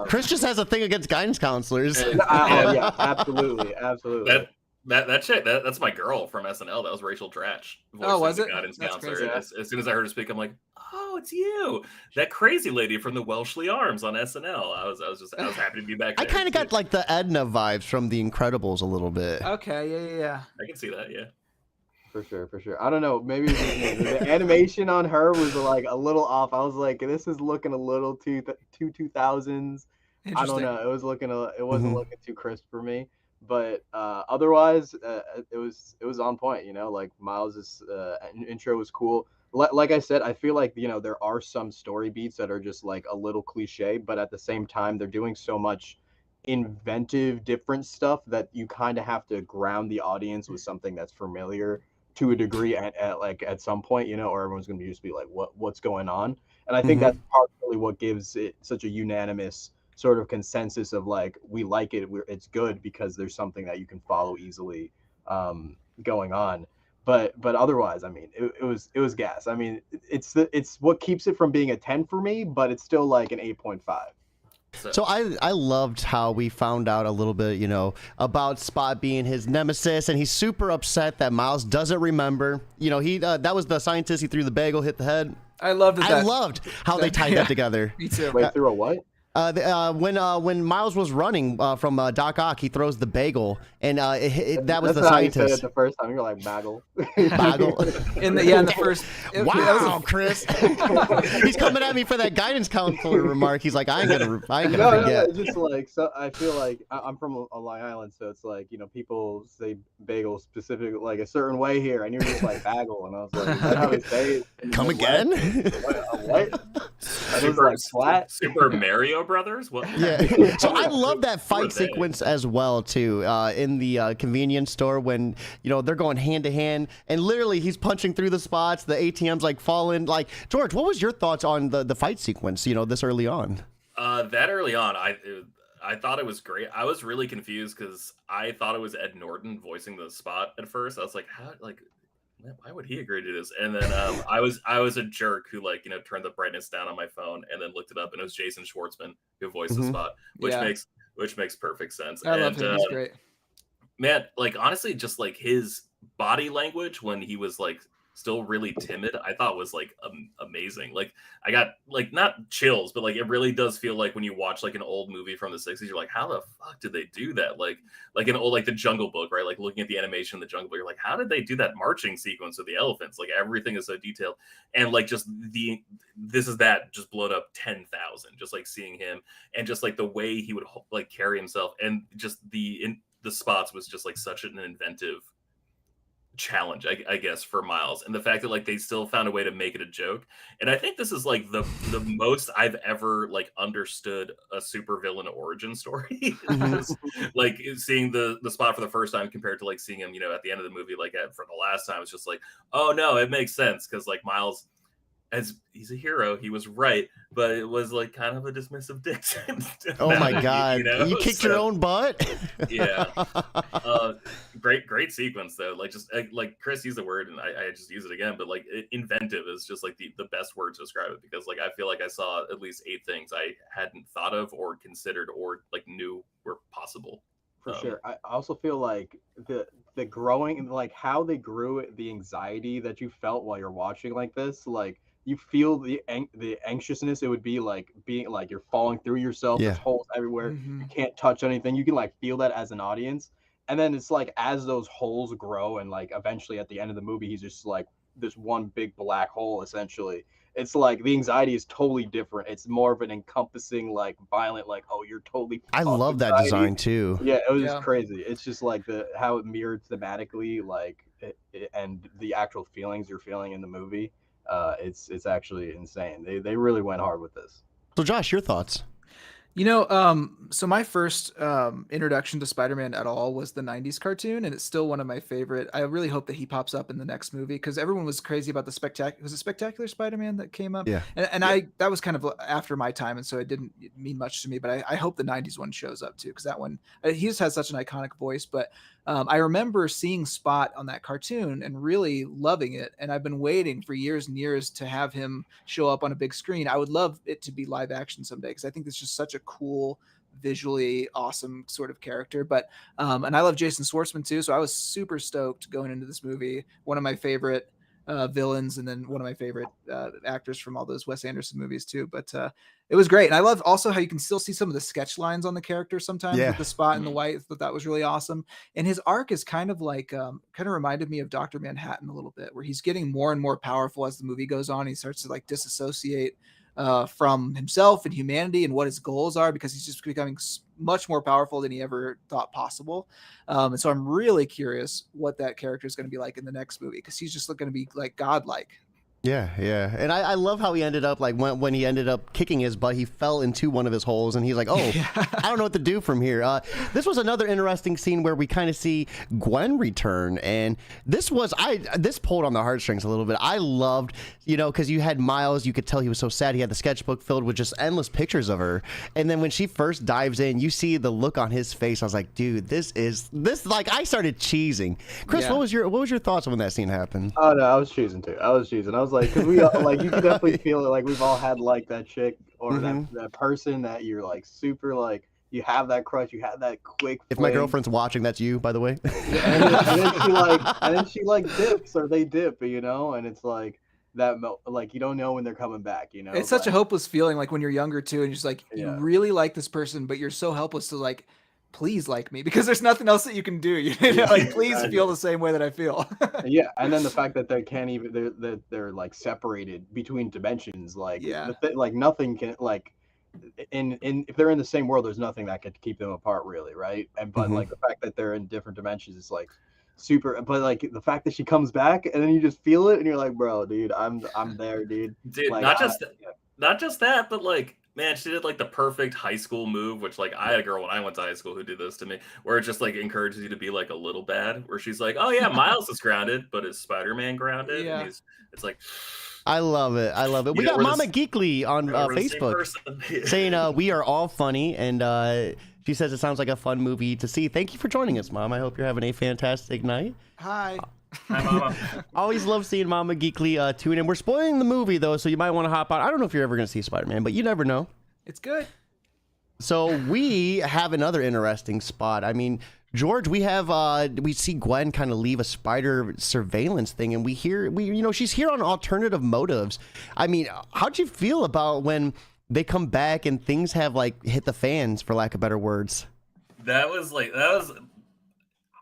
[SPEAKER 2] Chris just has a thing against guidance counselors.
[SPEAKER 1] And,
[SPEAKER 4] Oh
[SPEAKER 1] and
[SPEAKER 4] yeah, absolutely, absolutely.
[SPEAKER 1] that chick, that's my girl from SNL. That was Rachel Dratch
[SPEAKER 3] Oh,
[SPEAKER 1] voicing
[SPEAKER 3] was
[SPEAKER 1] the
[SPEAKER 3] it?
[SPEAKER 1] guidance
[SPEAKER 3] That's
[SPEAKER 1] counselor.
[SPEAKER 3] crazy.
[SPEAKER 1] And as soon as I heard her speak, I'm like, oh, it's you, that crazy lady from the Welshly Arms on SNL. I was happy to be back
[SPEAKER 2] I
[SPEAKER 1] there.
[SPEAKER 2] kind of got like the Edna vibes from The Incredibles a little bit.
[SPEAKER 3] Okay, yeah.
[SPEAKER 1] I can see that, yeah.
[SPEAKER 4] For sure, for sure. I don't know. Maybe it's just me. The animation on her was like a little off. I was like, this is looking a little too 2000s. I don't
[SPEAKER 3] Interesting.
[SPEAKER 4] know. It was it wasn't
[SPEAKER 2] Mhm.
[SPEAKER 4] looking too crisp for me. But otherwise, it was on point. You know, like Miles's intro was cool. Like I said, I feel like there are some story beats that are just like a little cliche, but at the same time, they're doing so much inventive, different stuff that you kind of have to ground the audience with something that's familiar to a degree at some point, or everyone's going to just be like, what's going on? And I think
[SPEAKER 2] Mhm.
[SPEAKER 4] that's partly what gives it such a unanimous sort of consensus of like, we like it, it's good because there's something that you can follow easily going on. But otherwise, I mean, it was gas. I mean, it's what keeps it from being a 10 for me, but it's still like an 8.5.
[SPEAKER 2] So I loved how we found out a little bit, about Spot being his nemesis, and he's super upset that Miles doesn't remember. He that was the scientist. He threw the bagel, hit the head.
[SPEAKER 3] I loved
[SPEAKER 2] I loved how they tied that together.
[SPEAKER 3] Me too.
[SPEAKER 4] Wait, through a what?
[SPEAKER 2] When Miles was running from Doc Ock, he throws the bagel, and that was
[SPEAKER 4] That's
[SPEAKER 2] the
[SPEAKER 4] not how you said it
[SPEAKER 2] scientist.
[SPEAKER 4] the first time. You're like bagel.
[SPEAKER 2] Bagel.
[SPEAKER 3] In the first.
[SPEAKER 2] Wow, Chris. He's coming at me for that guidance counselor remark. He's like, I ain't gonna
[SPEAKER 4] No,
[SPEAKER 2] forget.
[SPEAKER 4] it's just like, so I feel like I'm from a Long Island, so it's like, people say bagel specific like a certain way here, and you're just like bagel, and I was like, is that how they say it?
[SPEAKER 2] Come
[SPEAKER 4] Midwest?
[SPEAKER 2] again?
[SPEAKER 4] What? That was like flat.
[SPEAKER 1] Super Mario Brothers. What?
[SPEAKER 2] Yeah. So I love that
[SPEAKER 1] Who are
[SPEAKER 2] fight
[SPEAKER 1] they?
[SPEAKER 2] sequence as well too. In the convenience store when they're going hand to hand, and literally he's punching through the spots. The ATM's like falling. Like George, what was your thoughts on the fight sequence? This early on.
[SPEAKER 1] That early on, I thought it was great. I was really confused because I thought it was Ed Norton voicing the Spot at first. I was like, how, like, why would he agree to this? And then I was a jerk who turned the brightness down on my phone and then looked it up, and it was Jason Schwartzman who voiced the Spot, which
[SPEAKER 3] Yeah.
[SPEAKER 1] makes perfect sense.
[SPEAKER 3] I love
[SPEAKER 1] And
[SPEAKER 3] him. He's great.
[SPEAKER 1] man, like honestly, just like his body language when he was like still really timid, I thought was like amazing. Like I got like not chills, but like it really does feel like when you watch like an old movie from the 60s, you're like, how the fuck did they do that? Like an old like the Jungle Book, right? Like looking at the animation in the Jungle Book, you're like, how did they do that marching sequence with the elephants? Like everything is so detailed, and like just this is that just blown up 10,000. Just like seeing him and just like the way he would like carry himself, and just the spots was just like such an inventive challenge, I guess, for Miles, and the fact that like they still found a way to make it a joke. And I think this is like the most I've ever like understood a supervillain origin story. Just, like seeing the Spot for the first time compared to like seeing him at the end of the movie for the last time. It's just like, oh no, it makes sense because like Miles, as he's a hero, he was right, but it was like kind of a dismissive dick.
[SPEAKER 2] Oh my God! You kicked your own butt.
[SPEAKER 1] Yeah. Great sequence though. Like just like Chris used the word, and I just use it again. But like inventive is just like the best word to describe it, because like I feel like I saw at least 8 things I hadn't thought of or considered or like knew were possible.
[SPEAKER 4] For sure. I also feel like the growing, like how they grew the anxiety that you felt while you're watching like this, like you feel the anxiousness it would be like being like you're falling through yourself.
[SPEAKER 2] Yeah.
[SPEAKER 4] There's holes everywhere.
[SPEAKER 3] Mhm.
[SPEAKER 4] You can't touch anything. You can like feel that as an audience. And then it's like as those holes grow and like eventually at the end of the movie he's just like this one big black hole essentially. It's like the anxiety is totally different. It's more of an encompassing, like violent, like, oh, you're totally.
[SPEAKER 2] I love that design too.
[SPEAKER 4] Yeah, it was just
[SPEAKER 3] Yeah.
[SPEAKER 4] crazy. It's just like how it mirrored thematically, like, and the actual feelings you're feeling in the movie. It's actually insane. They really went hard with this.
[SPEAKER 2] So Josh, your thoughts?
[SPEAKER 3] So my first introduction to Spider-Man at all was the 90s cartoon, and it's still one of my favorite. I really hope that he pops up in the next movie because everyone was crazy about the Spectacular Spider-Man that came up?
[SPEAKER 2] Yeah.
[SPEAKER 3] And that was kind of after my time, and so it didn't mean much to me, but I hope the 90s one shows up too, because that one, he just has such an iconic voice. But I remember seeing Spot on that cartoon and really loving it, and I've been waiting for years and years to have him show up on a big screen. I would love it to be live action someday because I think it's just such a cool, visually awesome sort of character. But and I love Jason Schwartzman too, so I was super stoked going into this movie. One of my favorite villains, and then one of my favorite actors from all those Wes Anderson movies too. But it was great, and I love also how you can still see some of the sketch lines on the character sometimes with the Spot and the white. That was really awesome. And his arc is kind of like kind of reminded me of Dr. Manhattan a little bit, where he's getting more and more powerful as the movie goes on. He starts to like disassociate from himself and humanity and what his goals are, because he's just becoming much more powerful than he ever thought possible. And so I'm really curious what that character is going to be like in the next movie, because he's just going to be like godlike.
[SPEAKER 2] Yeah, yeah. And I love how he ended up, like, when he ended up kicking his butt, he fell into one of his holes, and he's like, oh, I don't know what to do from here. This was another interesting scene where we kind of see Gwen return, and this pulled on the heartstrings a little bit. I loved, because you had Miles, you could tell he was so sad. He had the sketchbook filled with just endless pictures of her, and then when she first dives in, you see the look on his face. I was like, dude, this like, I started cheesing. Chris, what was your thoughts when that scene happened?
[SPEAKER 4] Oh no, I was cheesing too. I was like, because we all, like, you can definitely feel it. Like, we've all had like that chick or that person that you're like super, like, you have that crush, you have that quick
[SPEAKER 2] if my girlfriend's watching, that's you, by the way.
[SPEAKER 4] and then she dips, or they dip, and it's like that, like, you don't know when they're coming back.
[SPEAKER 3] It's such a hopeless feeling, like when you're younger too, and you're just like, you really like this person, but you're so helpless to like, please like me, because there's nothing else that you can do. Like, please feel the same way that I feel.
[SPEAKER 4] Yeah, and then the fact that they can't even, they're like separated between dimensions, like like nothing can, like, in if they're in the same world, there's nothing that could keep them apart, really, right? But like the fact that they're in different dimensions is like super. But like the fact that she comes back and then you just feel it and you're like, bro, dude, I'm there, dude.
[SPEAKER 1] Like, not just that, but like, man, she did like the perfect high school move, which, like, I had a girl when I went to high school who did this to me, where it just like encourages you to be like a little bad, where she's like, oh yeah, Miles is grounded, but is Spider-Man grounded?
[SPEAKER 3] Yeah.
[SPEAKER 1] And it's like,
[SPEAKER 2] I love it. We got Mama Geekly on Facebook saying we are all funny, and she says it sounds like a fun movie to see. Thank you for joining us, Mom. I hope you're having a fantastic night.
[SPEAKER 3] Hi.
[SPEAKER 1] Hi, Mama.
[SPEAKER 2] Always love seeing Mama Geekly tune in. We're spoiling the movie, though, so you might want to hop out. I don't know if you're ever going to see Spider-Man, but you never know.
[SPEAKER 3] It's good.
[SPEAKER 2] So we have another interesting spot. I mean, George, we see Gwen kind of leave a spider surveillance thing, and she's here on alternative motives. I mean, how'd you feel about when they come back and things have like hit the fans, for lack of better words?
[SPEAKER 1] That was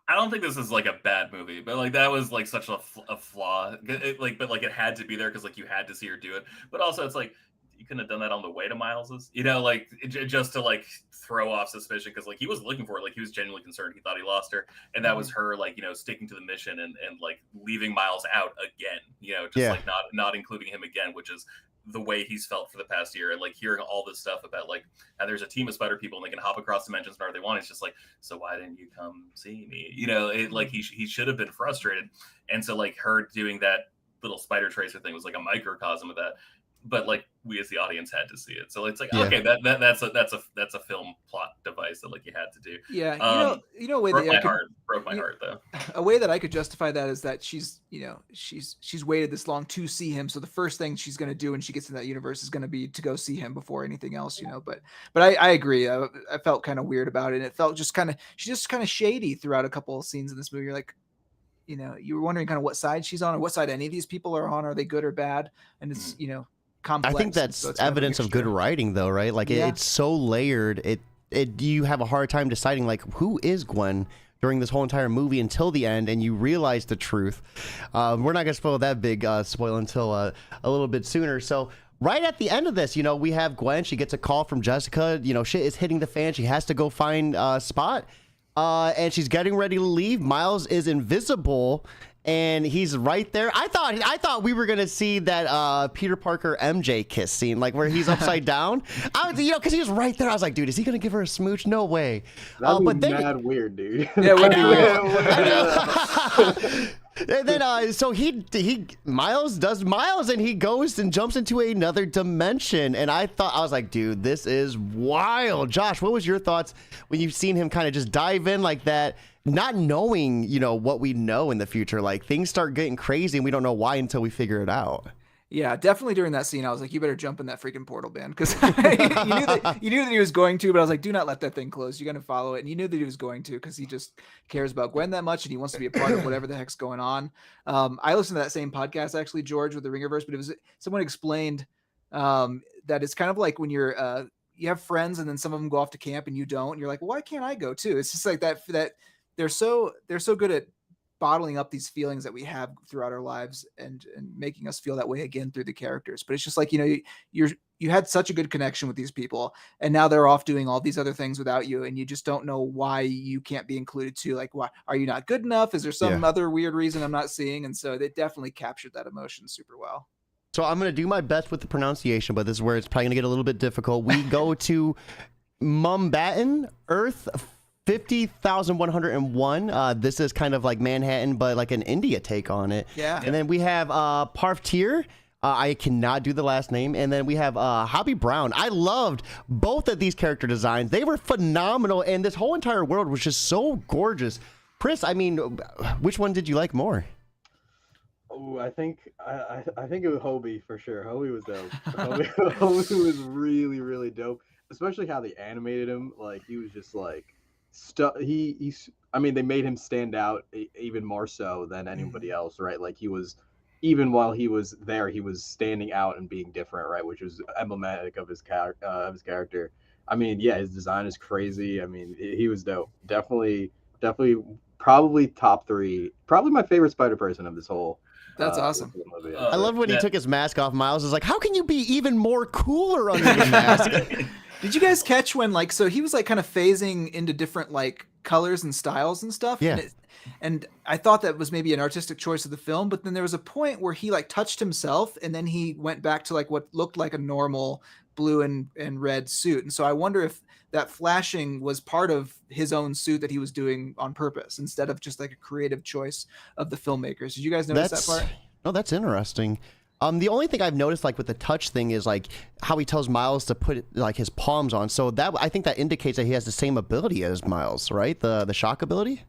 [SPEAKER 1] I don't think this is like a bad movie, but like that was like such a flaw. But like it had to be there because like you had to see her do it. But also it's like, you couldn't have done that on the way to Miles's, like just to like throw off suspicion, because like he was looking for it, like he was genuinely concerned. He thought he lost her, and that was her like sticking to the mission and like leaving Miles out again, like not including him again, which is the way he's felt for the past year. And like hearing all this stuff about like how there's a team of spider people and they can hop across dimensions whenever they want, it's just like, so why didn't you come see me? Like he should have been frustrated. And so like her doing that little spider tracer thing was like a microcosm of that. But like we as the audience had to see it, so it's like okay, that's a film plot device that like you had to do.
[SPEAKER 3] Yeah, a way
[SPEAKER 1] broke
[SPEAKER 3] that
[SPEAKER 1] broke my heart though.
[SPEAKER 3] A way that I could justify that is that she's waited this long to see him, so the first thing she's gonna do when she gets in that universe is gonna be to go see him before anything else, But I agree. I felt kind of weird about it, and it felt she's just kind of shady throughout a couple of scenes in this movie. You're like, you were wondering kind of what side she's on, or what side any of these people are on. Are they good or bad? And it's complex.
[SPEAKER 2] I think that's evidence of good writing, though, right? Like it's so layered. You have a hard time deciding like who is Gwen during this whole entire movie until the end, and you realize the truth. We're not gonna spoil that big spoil until a little bit sooner. So right at the end of this, we have Gwen. She gets a call from Jessica. Shit is hitting the fan. She has to go find Spot, and she's getting ready to leave. Miles is invisible. and he's right there. I thought we were gonna see that Peter Parker MJ kiss scene, like where he's upside down. I was, because he was right there. I was like, dude, is he gonna give her a smooch? No way.
[SPEAKER 4] That'd be mad weird, dude.
[SPEAKER 3] Yeah, would be weird.
[SPEAKER 2] And then so Miles does Miles, and he goes and jumps into another dimension. And I was like, dude, this is wild. Josh, what was your thoughts when you've seen him kind of just dive in like that, not knowing, what we know in the future? Like, things start getting crazy and we don't know why until we figure it out.
[SPEAKER 3] Yeah, definitely during that scene, I was like, you better jump in that freaking portal, man. Because you knew that he was going to, but I was like, do not let that thing close. You're going to follow it. And you knew that he was going to, because he just cares about Gwen that much and he wants to be a part of whatever the heck's going on. I listened to that same podcast, actually, George, with the Ringerverse, but it was someone explained that it's kind of like when you're you have friends and then some of them go off to camp and you don't. And you're like, well, why can't I go too? It's just like that they're so good at bottling up these feelings that we have throughout our lives and making us feel that way again through the characters. But it's just like, you had such a good connection with these people and now they're off doing all these other things without you. And you just don't know why you can't be included too. Like, why are you not good enough? Is there some other weird reason I'm not seeing? And so they definitely captured that emotion super well. So
[SPEAKER 2] I'm going to do my best with the pronunciation, but this is where it's probably going to get a little bit difficult. We go to Mumbattan, Earth 50,101. This is kind of like Manhattan, but like an India take on it.
[SPEAKER 3] Yeah.
[SPEAKER 2] And then we have Parvtir. I cannot do the last name. And then we have Hobby Brown. I loved both of these character designs. They were phenomenal, and this whole entire world was just so gorgeous. Chris, I mean, which one did you like more?
[SPEAKER 4] Oh, I think it was Hobie for sure. Hobie was dope. Hobie was really, really dope. Especially how they animated him. Like, he was just like I mean, they made him stand out even more so than anybody else, right? Like, he was, even while he was there, he was standing out and being different, right? Which was emblematic of his character. I mean, yeah, his design is crazy. I mean, he was dope. Definitely, probably top 3. Probably my favorite Spider-Person of this whole.
[SPEAKER 3] That's awesome.
[SPEAKER 4] Movie.
[SPEAKER 2] I love when he took his mask off. Miles is like, how can you be even more cooler under your mask?
[SPEAKER 3] Did you guys catch when, like, so he was like kind of phasing into different like colors and styles and stuff?
[SPEAKER 2] Yeah.
[SPEAKER 3] And I thought that was maybe an artistic choice of the film, but then there was a point where he like touched himself and then he went back to like what looked like a normal blue and red suit. And so I wonder if that flashing was part of his own suit that he was doing on purpose instead of just like a creative choice of the filmmakers. Did you guys notice that part?
[SPEAKER 2] No, that's interesting. The only thing I've noticed, like with the touch thing, is like how he tells Miles to put like his palms on. So that, I think that indicates that he has the same ability as Miles, right? The shock ability.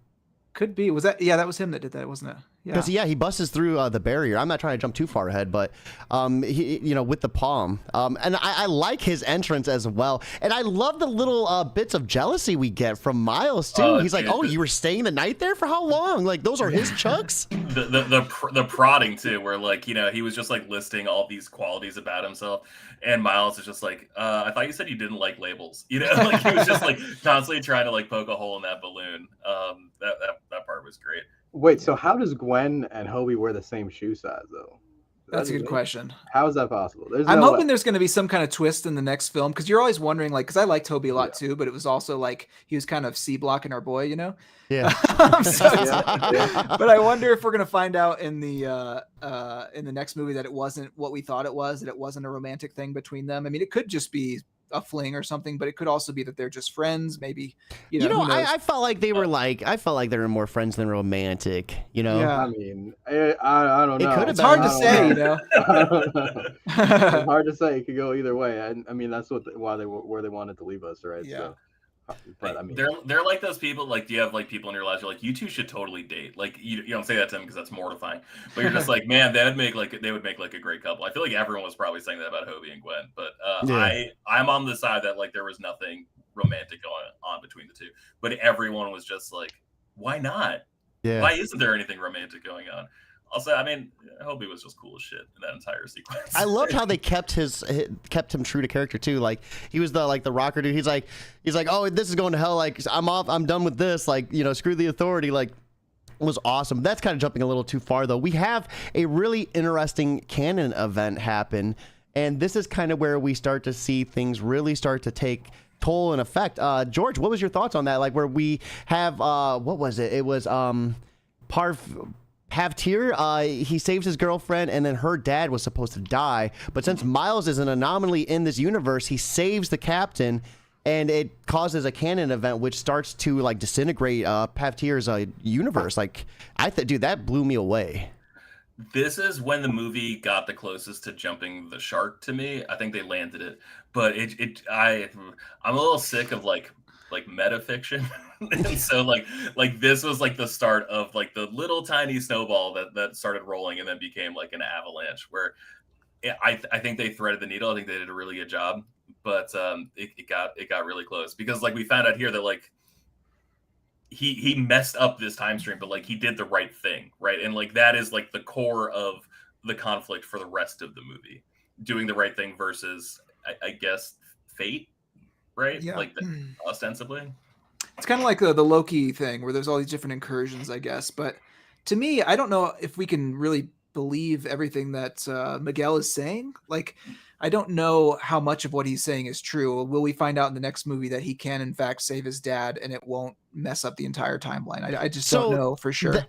[SPEAKER 3] Could be. Was that? Yeah, that was him that did that, wasn't it? Yeah.
[SPEAKER 2] Because he busts through the barrier. I'm not trying to jump too far ahead, but he, with the palm. And I like his entrance as well. And I love the little bits of jealousy we get from Miles too. He's like, "Oh, you were staying the night there for how long? Like, those are his chucks."
[SPEAKER 1] The prodding too, where like he was just like listing all these qualities about himself, and Miles is just like, "I thought you said you didn't like labels." Like he was just like constantly trying to like poke a hole in that balloon. That part was great.
[SPEAKER 4] Wait, so how does Gwen and Hobie wear the same shoe size, though?
[SPEAKER 3] That's a good question.
[SPEAKER 4] How is that possible?
[SPEAKER 3] I'm hoping there's going to be some kind of twist in the next film, because you're always wondering, like, because I liked Hobie a lot too, but it was also like he was kind of C-blocking our boy,
[SPEAKER 2] Yeah.
[SPEAKER 3] But I wonder if we're going to find out in the next movie that it wasn't what we thought it was, that it wasn't a romantic thing between them. I mean, it could just be a fling or something, but it could also be that they're just friends. Maybe
[SPEAKER 2] I felt like they were they were more friends than romantic.
[SPEAKER 3] Yeah.
[SPEAKER 4] I mean, I don't know.
[SPEAKER 3] It's hard to say.
[SPEAKER 4] It's hard to say. It could go either way. I mean, that's where they wanted to leave us, right?
[SPEAKER 3] Yeah.
[SPEAKER 4] So, but I mean,
[SPEAKER 1] they're like those people. Like, do you have like people in your lives? You're like, you two should totally date. Like, you don't say that to them because that's mortifying. But you're just like, man, they would make like a great couple. I feel like everyone was probably saying that about Hobie and Gwen. But I'm on the side that like there was nothing romantic going on between the two. But everyone was just like, why not?
[SPEAKER 2] Yeah.
[SPEAKER 1] Why isn't there anything romantic going on? Also, I mean, Hobie was just cool as shit in that entire sequence.
[SPEAKER 2] I loved how they kept him true to character too. Like, he was the rocker dude. He's like, oh, this is going to hell. Like, I'm off. I'm done with this. Like, screw the authority. Like, it was awesome. That's kind of jumping a little too far though. We have a really interesting canon event happen, and this is kind of where we start to see things really start to take toll and effect. George, what was your thoughts on that? Like, where we have what was it? It was Pavtir, he saves his girlfriend, and then her dad was supposed to die. But since Miles is an anomaly in this universe, he saves the captain, and it causes a canon event which starts to like disintegrate Pavtir's universe. Like, dude, that blew me away.
[SPEAKER 1] This is when the movie got the closest to jumping the shark to me. I think they landed it, but I'm a little sick of like meta fiction. And so like this was like the start of like the little tiny snowball that started rolling and then became like an avalanche where I think they threaded the needle. I think they did a really good job, but it got really close because like we found out here that like he messed up this time stream, but like he did the right thing, right? And like that is like the core of the conflict for the rest of the movie, doing the right thing versus I guess fate, right?
[SPEAKER 3] Yeah.
[SPEAKER 1] Like ostensibly.
[SPEAKER 3] It's kind of like the Loki thing where there's all these different incursions, I guess. But to me, I don't know if we can really believe everything that Miguel is saying. Like, I don't know how much of what he's saying is true. Will we find out in the next movie that he can, in fact, save his dad and it won't mess up the entire timeline? I just don't know for sure.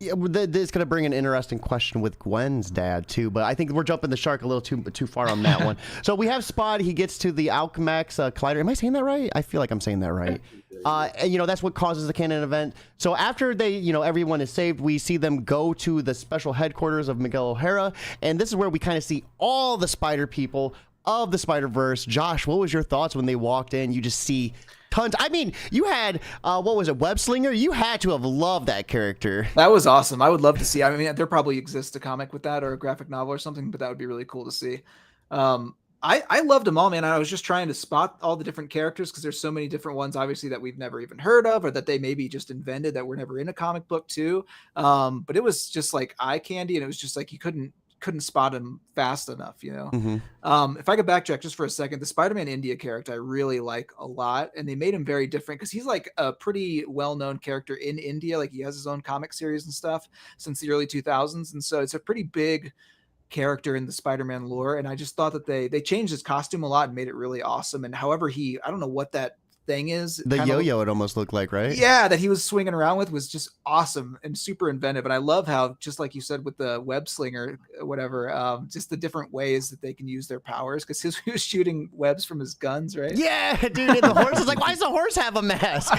[SPEAKER 2] This is going to bring an interesting question with Gwen's dad too, but I think we're jumping the shark a little too far on that one. So we have Spot. He gets to the Alchemax Collider. Am I saying that right? I feel like I'm saying that right. And you know that's what causes the canon event. So after they, everyone is saved, we see them go to the special headquarters of Miguel O'Hara, and this is where we kind of see all the Spider people of the Spider-Verse. Josh, what was your thoughts when they walked in? You just see tons. I mean, you had what was it, Web Slinger? You had to have loved that character.
[SPEAKER 3] That was awesome. I would love to see. I mean, there probably exists a comic with that or a graphic novel or something, but that would be really cool to see. I loved them all, man. I was just trying to spot all the different characters because there's so many different ones, obviously, that we've never even heard of or that they maybe just invented that were never in a comic book too. But it was just like eye candy, and it was just like you couldn't spot him fast enough,
[SPEAKER 2] Mm-hmm.
[SPEAKER 3] If I could backtrack just for a second, the Spider-Man India character I really like a lot, and they made him very different because he's like a pretty well-known character in India. Like he has his own comic series and stuff since the early 2000s, and so it's a pretty big character in the Spider-Man lore. And I just thought that they changed his costume a lot and made it really awesome. And however I don't know what that thing is,
[SPEAKER 2] the yo-yo it almost looked like, right?
[SPEAKER 3] Yeah, that he was swinging around with was just awesome and super inventive. And I love how, just like you said with the web slinger, whatever, just the different ways that they can use their powers, because he was shooting webs from his guns, right?
[SPEAKER 2] Yeah, dude. And the horse is like, why does the horse have a mask?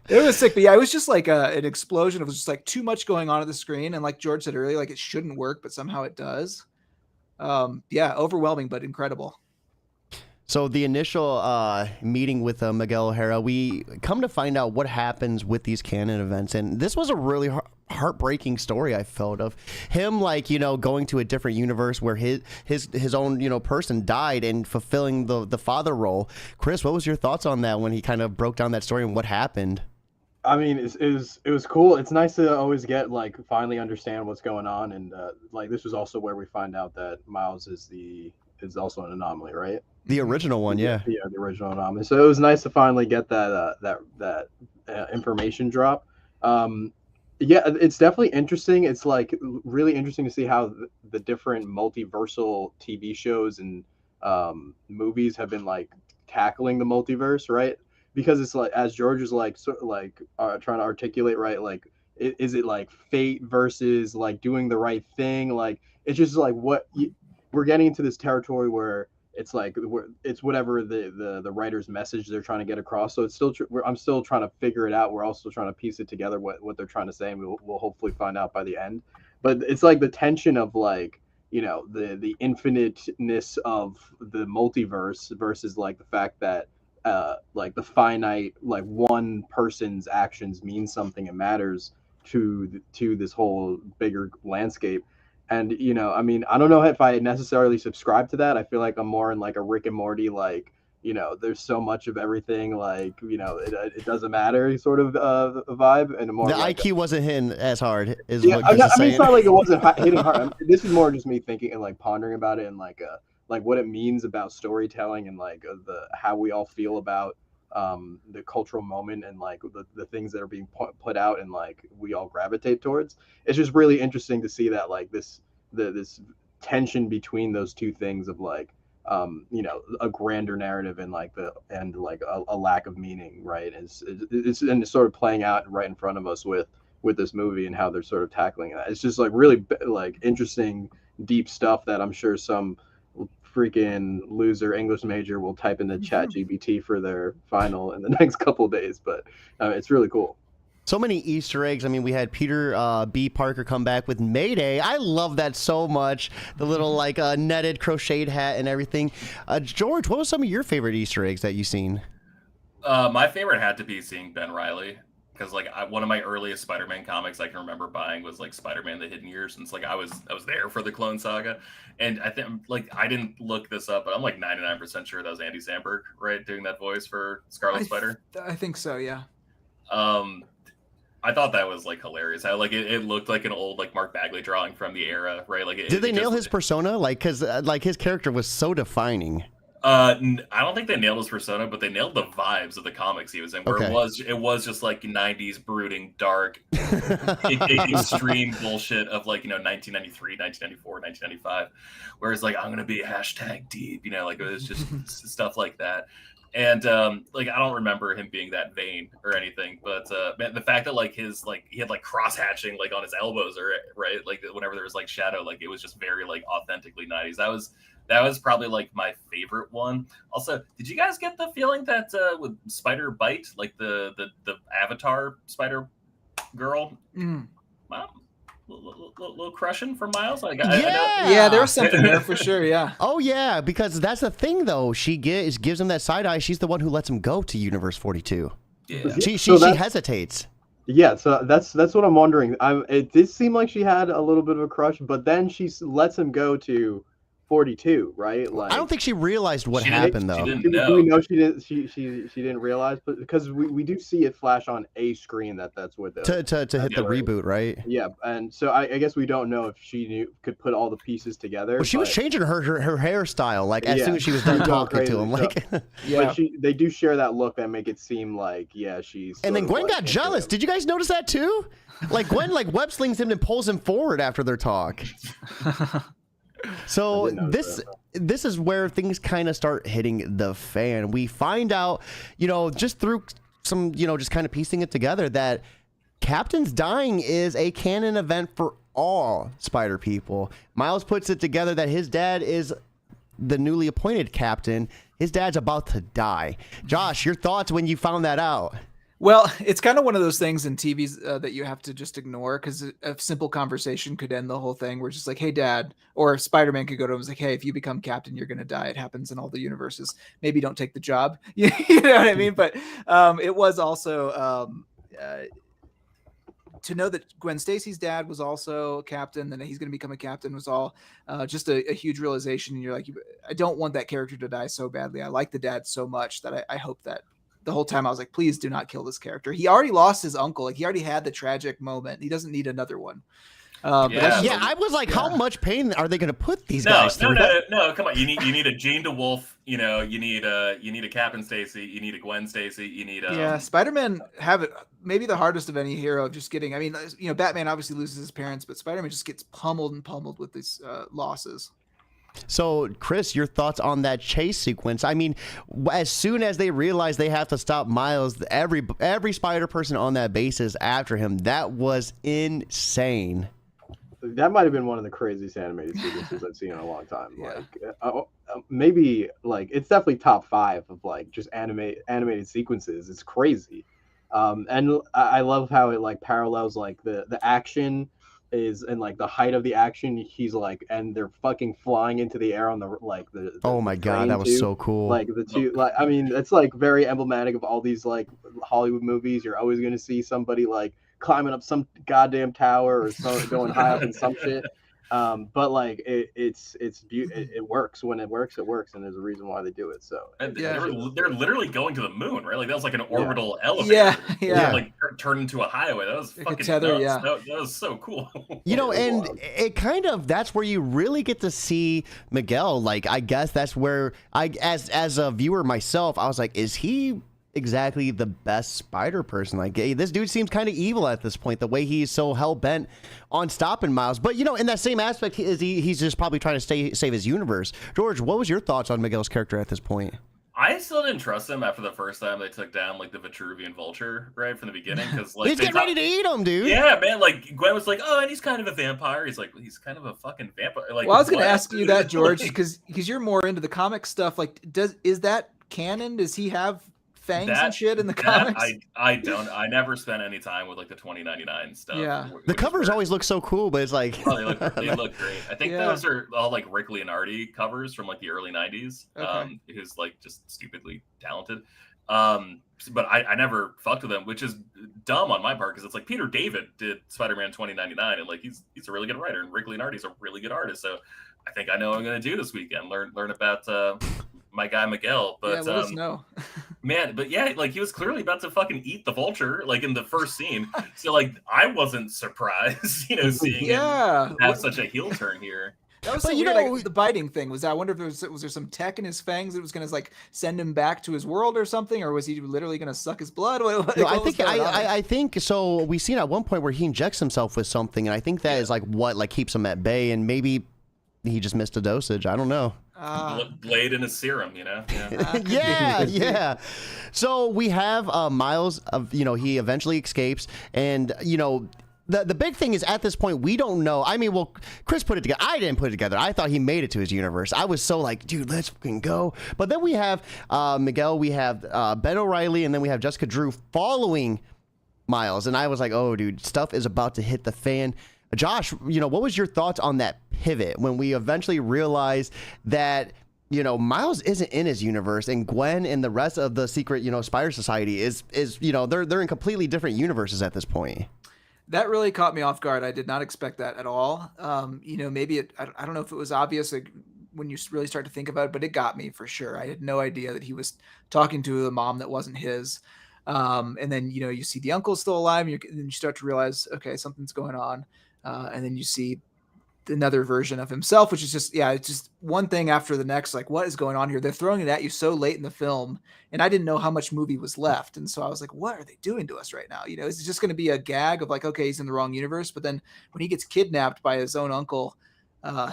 [SPEAKER 3] It was sick. But yeah, it was just like an explosion. It was just like too much going on the screen, and like George said earlier, like it shouldn't work, but somehow it does. Yeah, overwhelming but incredible.
[SPEAKER 2] So the initial meeting with Miguel O'Hara, we come to find out what happens with these canon events, and this was a really heartbreaking story. I felt of him, like going to a different universe where his own person died and fulfilling the father role. Chris, what was your thoughts on that when he kind of broke down that story and what happened?
[SPEAKER 4] I mean, it was cool. It's nice to always get like finally understand what's going on, and like this was also where we find out that Miles is also an anomaly, right?
[SPEAKER 2] The original one, yeah.
[SPEAKER 4] Yeah, the original anomaly. So it was nice to finally get that information drop. Yeah, it's definitely interesting. It's like really interesting to see how the different multiversal TV shows and movies have been like tackling the multiverse, right? Because it's like, as George is like trying to articulate, right? Like, is it like fate versus like doing the right thing? Like, it's just like we're getting into this territory where it's like it's whatever the writer's message they're trying to get across. So it's still I'm still trying to figure it out. We're also trying to piece it together what they're trying to say, and we'll hopefully find out by the end. But it's like the tension of like the infiniteness of the multiverse versus like the fact that like the finite, like one person's actions mean something and matters to this whole bigger landscape. And I mean, I don't know if I necessarily subscribe to that. I feel like I'm more in like a Rick and Morty, like there's so much of everything, like it doesn't matter sort of vibe. And more
[SPEAKER 2] the
[SPEAKER 4] like
[SPEAKER 2] IQ wasn't hitting as hard is
[SPEAKER 4] yeah,
[SPEAKER 2] what Chris is saying.
[SPEAKER 4] it's not like it wasn't hitting hard. This is more just me thinking and like pondering about it and like what it means about storytelling and like how we all feel about the cultural moment and like the things that are being put out and like we all gravitate towards. It's just really interesting to see that like this tension between those two things of like a grander narrative and like a lack of meaning, right? It's sort of playing out right in front of us with with this movie and how they're sort of tackling that. It's just like really like interesting, deep stuff that I'm sure some freaking loser English major will type into ChatGPT for their final in the next couple of days. But it's really cool.
[SPEAKER 2] So many Easter eggs. I mean, we had Peter B. Parker come back with Mayday. I love that so much. The little like netted crocheted hat and everything. George, what was some of your favorite Easter eggs that you've seen?
[SPEAKER 1] My favorite had to be seeing Ben Reilly, because like one of my earliest Spider-Man comics I can remember buying was like Spider-Man: The Hidden Years, and it's like I was there for the Clone Saga, and I think like I didn't look this up, but I'm like 99% sure that was Andy Samberg, right, doing that voice for Scarlet Spider.
[SPEAKER 3] I think so, yeah.
[SPEAKER 1] I thought that was like hilarious. How like it looked like an old like Mark Bagley drawing from the era, right? Like,
[SPEAKER 2] did they nail his persona? Like, because like his character was so defining.
[SPEAKER 1] I don't think they nailed his persona, but they nailed the vibes of the comics he was in. Where it was just like 90s brooding, dark, extreme bullshit of like 1993, 1994, 1995. Whereas like I'm gonna be #deep, like it was just stuff like that. And like I don't remember him being that vain or anything, but man, the fact that like his like he had like cross hatching like on his elbows or right, like whenever there was like shadow, like it was just very like authentically 90s. That was probably like my favorite one. Also, did you guys get the feeling that with Spider Bite, like the Avatar Spider Girl, little crushing for Miles? Like,
[SPEAKER 3] yeah, there was something there for sure. Yeah.
[SPEAKER 2] Oh yeah, because that's the thing though. She gives him that side eye. She's the one who lets him go to Universe 42.
[SPEAKER 1] Yeah.
[SPEAKER 2] She hesitates.
[SPEAKER 4] Yeah, so that's what I'm wondering. It did seem like she had a little bit of a crush, but then she lets him go to 42, right? Like,
[SPEAKER 2] I don't think she realized what happened though.
[SPEAKER 1] She didn't know.
[SPEAKER 4] Do we know she didn't? She didn't realize, but because we do see it flash on a screen that's what
[SPEAKER 2] to hit the reboot, right?
[SPEAKER 4] Yeah, and so I guess we don't know if she could put all the pieces together.
[SPEAKER 2] Well, she was changing her hairstyle like as soon as she was done talking to him, like.
[SPEAKER 4] But they do share that look that make it seem like she's.
[SPEAKER 2] And then Gwen got jealous. Did you guys notice that too? Like Gwen like web slings him and pulls him forward after their talk. So this is where things kind of start hitting the fan. We find out, just through some, just kind of piecing it together, that Captain's dying is a canon event for all Spider people. Miles puts it together that his dad is the newly appointed captain. His dad's about to die. Josh, your thoughts when you found that out?
[SPEAKER 3] Well, it's kind of one of those things in TVs that you have to just ignore, because a simple conversation could end the whole thing. We're just like, hey, Dad, or Spider-Man could go to him and say, hey, if you become captain, you're going to die. It happens in all the universes. Maybe don't take the job. You know what I mean? But it was also to know that Gwen Stacy's dad was also captain, and that he's going to become a captain was all just a huge realization. And you're like, I don't want that character to die so badly. I like the dad so much that I hope that. The whole time I was like, please do not kill this character. He already lost his uncle. Like, he already had the tragic moment. He doesn't need another one.
[SPEAKER 2] I was like, how much pain are they going to put these guys through?
[SPEAKER 1] No, come on. You need a Jean DeWolf. You need a Captain Stacy. You need a Gwen Stacy. You need
[SPEAKER 3] Spider-Man have it maybe the hardest of any hero of just getting. I mean, Batman obviously loses his parents, but Spider-Man just gets pummeled with these losses.
[SPEAKER 2] So, Chris, your thoughts on that chase sequence? I mean, as soon as they realize they have to stop Miles, every Spider person on that base is after him. That was insane.
[SPEAKER 4] That might have been one of the craziest animated sequences I've seen in a long time. Like, maybe like it's definitely top 5 of like just animated sequences. It's crazy, and I love how it like parallels like the action. Is and like the height of the action, he's like, and they're fucking flying into the air on the
[SPEAKER 2] oh my god, that was so cool.
[SPEAKER 4] Like the two, like I mean, it's like very emblematic of all these like Hollywood movies. You're always gonna see somebody like climbing up some goddamn tower or going high up in some shit. But like it's it works when it works, and there's a reason why they do it. So
[SPEAKER 1] they're literally going to the moon, right? Like that was like an orbital elevator.
[SPEAKER 3] Yeah.
[SPEAKER 1] Like turned into a highway. That was fucking
[SPEAKER 3] tether,
[SPEAKER 1] nuts. That was so cool.
[SPEAKER 2] And it kind of that's where you really get to see Miguel. Like I guess that's where as a viewer myself, I was like, is he exactly the best Spider person? Like, hey, this dude seems kind of evil at this point, the way he's so hell-bent on stopping Miles. But in that same aspect, he's just probably trying to save his universe. George, what was your thoughts on Miguel's character at this point?
[SPEAKER 1] I still didn't trust him after the first time they took down like the Vitruvian vulture right from the beginning because like
[SPEAKER 2] He's getting ready to eat him, dude.
[SPEAKER 1] Yeah, man. Like Gwen was like, "Oh, and he's kind of a vampire." He's like, "He's kind of a fucking vampire." Like,
[SPEAKER 3] well, I was going to
[SPEAKER 1] what?
[SPEAKER 3] ask you that, George,
[SPEAKER 1] Like,
[SPEAKER 3] because you're more into the comic stuff. Like, is that canon? Does he have fangs and shit in the comics?
[SPEAKER 1] I don't. I never spent any time with like the 2099 stuff.
[SPEAKER 3] Yeah.
[SPEAKER 2] The covers always look so cool, but it's like
[SPEAKER 1] Oh, they look great. I think those are all like Rick Leonardi covers from like the early 90s.
[SPEAKER 3] Okay.
[SPEAKER 1] Who's like just stupidly talented. But I never fucked with him, which is dumb on my part because it's like Peter David did Spider-Man 2099 and like he's a really good writer and Rick Leonardi's a really good artist. So I think I know what I'm gonna do this weekend. Learn about my guy Miguel. But
[SPEAKER 3] let us know.
[SPEAKER 1] man, but yeah, like he was clearly about to fucking eat the vulture like in the first scene. So like I wasn't surprised, seeing him have such a heel turn here.
[SPEAKER 3] That was so weird, like, the biting thing. I wonder if was there some tech in his fangs that was going to like send him back to his world or something, or was he literally going to suck his blood?
[SPEAKER 2] I think so. We've seen at one point where he injects himself with something, and I think that is like what like keeps him at bay, and maybe he just missed a dosage. I don't know.
[SPEAKER 1] Blade in a serum,
[SPEAKER 2] Yeah. So we have Miles of he eventually escapes, and the big thing is at this point we don't know. I mean, well, Chris put it together. I didn't put it together. I thought he made it to his universe. I was so like, dude, let's fucking go. But then we have Miguel, we have Ben O'Reilly, and then we have Jessica Drew following Miles, and I was like, oh, dude, stuff is about to hit the fan. Josh, what was your thoughts on that pivot when we eventually realized that Miles isn't in his universe, and Gwen and the rest of the secret Spider Society is they're in completely different universes at this point?
[SPEAKER 3] That really caught me off guard. I did not expect that at all. Maybe I don't know if it was obvious like, when you really start to think about it, but it got me for sure. I had no idea that he was talking to a mom that wasn't his. And then, you see the uncle's still alive, and then you start to realize, okay, something's going on. And then you see another version of himself, which is just, it's just one thing after the next. Like, what is going on here? They're throwing it at you so late in the film, and I didn't know how much movie was left. And so I was like, what are they doing to us right now? Is it just going to be a gag of like, okay, he's in the wrong universe? But then when he gets kidnapped by his own uncle,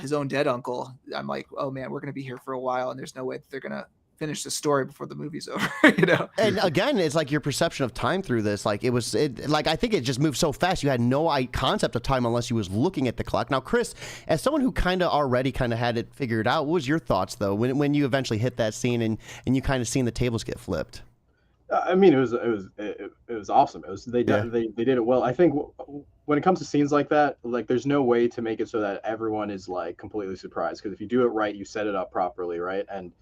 [SPEAKER 3] his own dead uncle, I'm like, oh man, we're going to be here for a while, and there's no way that they're going to finish the story before the movie's over.
[SPEAKER 2] And again, it's like your perception of time through this. Like I think it just moved so fast. You had no concept of time unless you was looking at the clock. Now, Chris, as someone who kind of already had it figured out, what was your thoughts though when you eventually hit that scene and you kind of seen the tables get flipped?
[SPEAKER 4] I mean, it was awesome. They did it well. I think when it comes to scenes like that, like there's no way to make it so that everyone is like completely surprised, because if you do it right, you set it up properly, right? And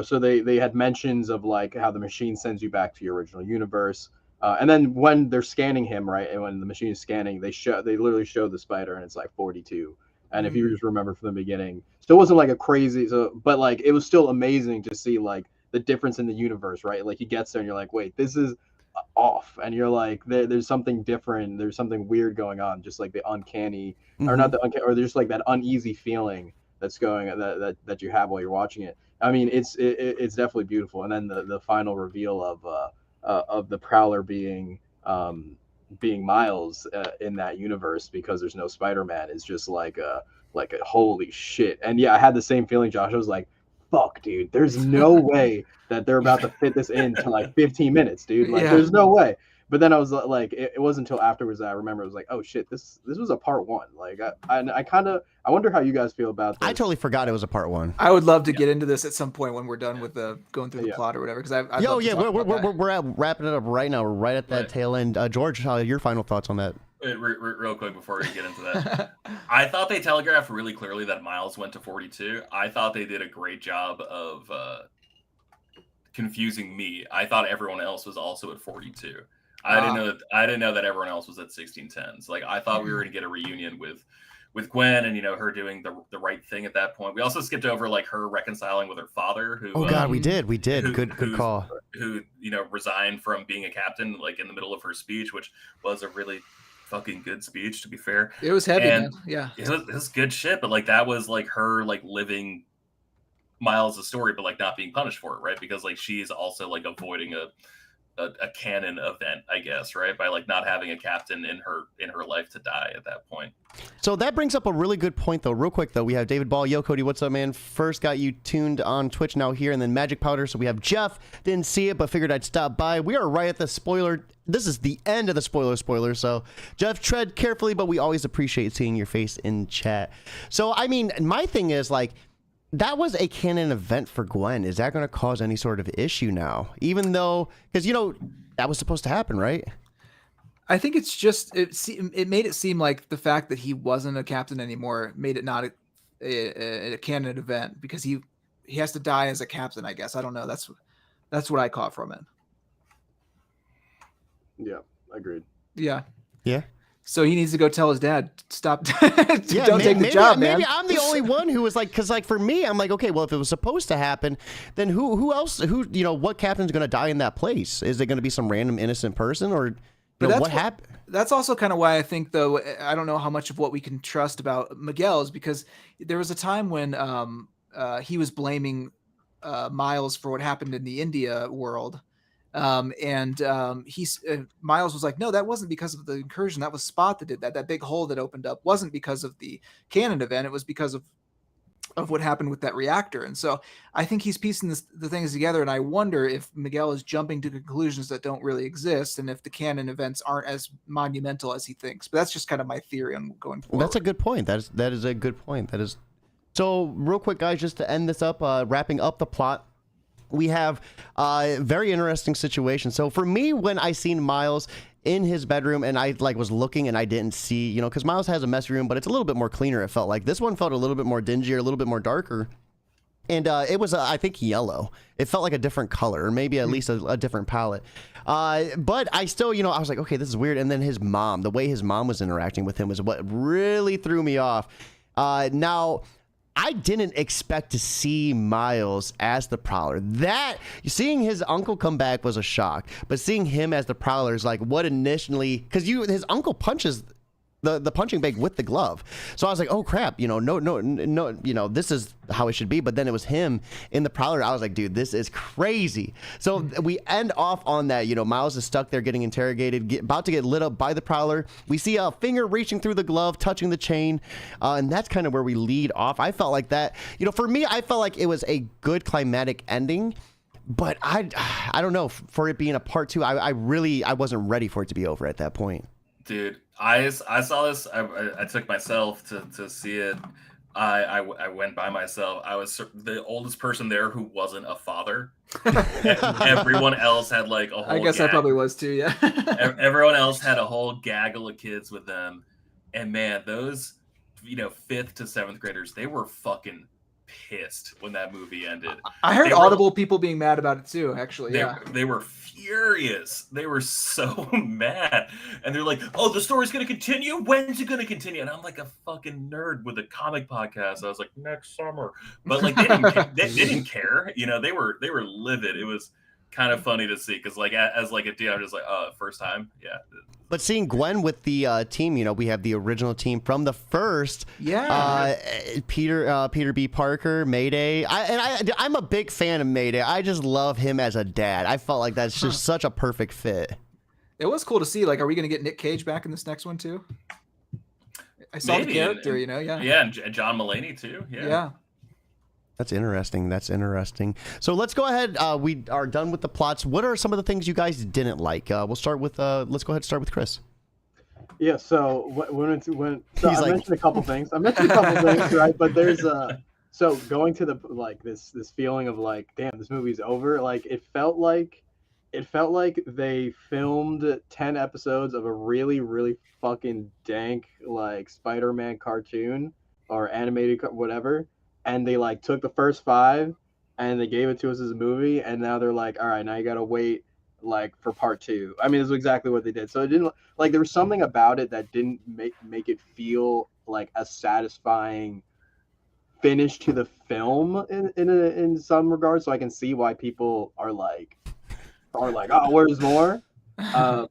[SPEAKER 4] so they had mentions of like how the machine sends you back to your original universe, and then when they're scanning him, right, and when the machine is scanning, they literally show the spider, and it's like 42. And if you just remember from the beginning, so it wasn't like a crazy, but like it was still amazing to see like the difference in the universe, right? Like he gets there, and you're like, wait, this is off, and you're like, there's something different, there's something weird going on, just like the uncanny, or not the uncanny, or there's like that uneasy feeling that's going that you have while you're watching it. I mean, it's definitely beautiful. And then the final reveal of the Prowler being Miles in that universe, because there's no Spider-Man, is just like a holy shit. And yeah, I had the same feeling, Josh. I was like, fuck, dude, there's no way that they're about to fit this into like 15 minutes, dude. Like, there's no way. But then I was like, it wasn't until afterwards that I remember. It was like, oh shit, this was a part one. Like, I wonder how you guys feel about this.
[SPEAKER 2] I totally forgot it was a part one.
[SPEAKER 3] I would love to get into this at some point when we're done with going through the plot or whatever. Because
[SPEAKER 2] we're wrapping it up right now. We're right at that tail end. George, your final thoughts on that?
[SPEAKER 1] Real quick before we get into that, I thought they telegraphed really clearly that Miles went to 42. I thought they did a great job of confusing me. I thought everyone else was also at 42. I didn't know that everyone else was at 1610. So like I thought we were gonna get a reunion with Gwen and her doing the right thing at that point. We also skipped over like her reconciling with her father, who
[SPEAKER 2] we did. Good call.
[SPEAKER 1] Who resigned from being a captain like in the middle of her speech, which was a really fucking good speech, to be fair.
[SPEAKER 3] It was heavy, man. Yeah.
[SPEAKER 1] It was good shit, but like that was like her like living Miles' story, but like not being punished for it, right? Because like she's also like avoiding a canon event, I guess, right? By like not having a captain in her life to die at that point.
[SPEAKER 2] So that brings up a really good point, though. Real quick, though, we have David Ball. Yo, Cody, what's up, man? First got you tuned on Twitch, now here, and then Magic Powder. So we have Jeff. Didn't see it, but figured I'd stop by. We are right at the spoiler. This is the end of the spoiler. So, Jeff, tread carefully, but we always appreciate seeing your face in chat. So, I mean, my thing is, like, that was a canon event for Gwen. Is that going to cause any sort of issue now? Even though, because, you know, that was supposed to happen, right?
[SPEAKER 3] I think it's just it made it seem like the fact that he wasn't a captain anymore made it not a canon event, because he has to die as a captain, I guess. I don't know. That's what I caught from it.
[SPEAKER 4] Yeah, agreed.
[SPEAKER 3] Yeah.
[SPEAKER 2] Yeah.
[SPEAKER 3] So he needs to go tell his dad, stop.
[SPEAKER 2] Yeah,
[SPEAKER 3] don't take the job, man.
[SPEAKER 2] Maybe I'm the only one who was like, because like for me, I'm like, okay, well, if it was supposed to happen, then who else, you know, what captain's going to die in that place? Is it going to be some random innocent person, or you know, what happened?
[SPEAKER 3] That's also kind of why I think, though, I don't know how much of what we can trust about Miguel is because there was a time when he was blaming Miles for what happened in the India world. Miles was like, no, that wasn't because of the incursion. That was Spot that did that. That big hole that opened up wasn't because of the canon event. It was because of what happened with that reactor. And so I think he's piecing the things together. And I wonder if Miguel is jumping to conclusions that don't really exist, and if the canon events aren't as monumental as he thinks. But that's just kind of my theory on going forward.
[SPEAKER 2] That's a good point. That is a good point. That is. So real quick, guys, just to end this up, wrapping up the plot. We have a very interesting situation. So for me, when I seen Miles in his bedroom and I like was looking and I didn't see, you know, because Miles has a messy room, but it's a little bit more cleaner. It felt like this one felt a little bit more dingy, or a little bit more darker. And it was, I think, yellow. It felt like a different color, or maybe at least a different palette. But I still, you know, I was like, okay, this is weird. And then his mom, the way his mom was interacting with him was what really threw me off. Now, I didn't expect to see Miles as the Prowler. That, seeing his uncle come back was a shock, but seeing him as the Prowler is like what initially, because his uncle punches the punching bag with the glove. So I was like, oh crap, you know, no, you know, this is how it should be. But then it was him in the Prowler. I was like, dude, this is crazy. So we end off on that. You know, Miles is stuck there getting interrogated, about to get lit up by the Prowler. We see a finger reaching through the glove, touching the chain. And that's kind of where we lead off. I felt like that, you know, for me, I felt like it was a good climatic ending. But I don't know, for it being a part 2, I wasn't ready for it to be over at that point.
[SPEAKER 1] Dude, I saw this. I took myself to see it. I went by myself. I was the oldest person there who wasn't a father. Everyone else had like a whole.
[SPEAKER 3] I guess I probably was too. Yeah.
[SPEAKER 1] Everyone else had a whole gaggle of kids with them, and man, those 5th to 7th graders, they were fucking pissed when that movie ended.
[SPEAKER 3] I heard audible people being mad about it too. Actually,
[SPEAKER 1] they were furious. They were so mad, and they're like, "Oh, the story's gonna continue. When's it gonna continue?" And I'm like a fucking nerd with a comic podcast. I was like, "Next summer," but like they didn't care. You know, they were livid. It was kind of funny to see because like as like a dude, I'm just like, "Oh, first time, yeah."
[SPEAKER 2] But seeing Gwen with the team, you know, we have the original team from the first.
[SPEAKER 3] Yeah.
[SPEAKER 2] Peter B. Parker, Mayday. I'm a big fan of Mayday. I just love him as a dad. I felt like that's just such a perfect fit.
[SPEAKER 3] It was cool to see. Like, are we going to get Nick Cage back in this next one too? I saw the character, you know,
[SPEAKER 1] Yeah, and John Mulaney too. Yeah.
[SPEAKER 2] That's interesting. So let's go ahead. We are done with the plots. What are some of the things you guys didn't like? We'll start with. Let's go ahead and start with Chris.
[SPEAKER 4] Yeah. So I mentioned a couple things. Right? But there's so going to the like this feeling of like, damn, this movie's over. Like it felt like they filmed 10 episodes of a really, really fucking dank like Spider-Man cartoon or animated whatever. And they like took the first 5 and they gave it to us as a movie, and now they're like, all right, now you gotta wait like for part 2. I mean, that's exactly what they did. So it didn't like, there was something about it that didn't make it feel like a satisfying finish to the film in some regards. So I can see why people are like, oh, where's more?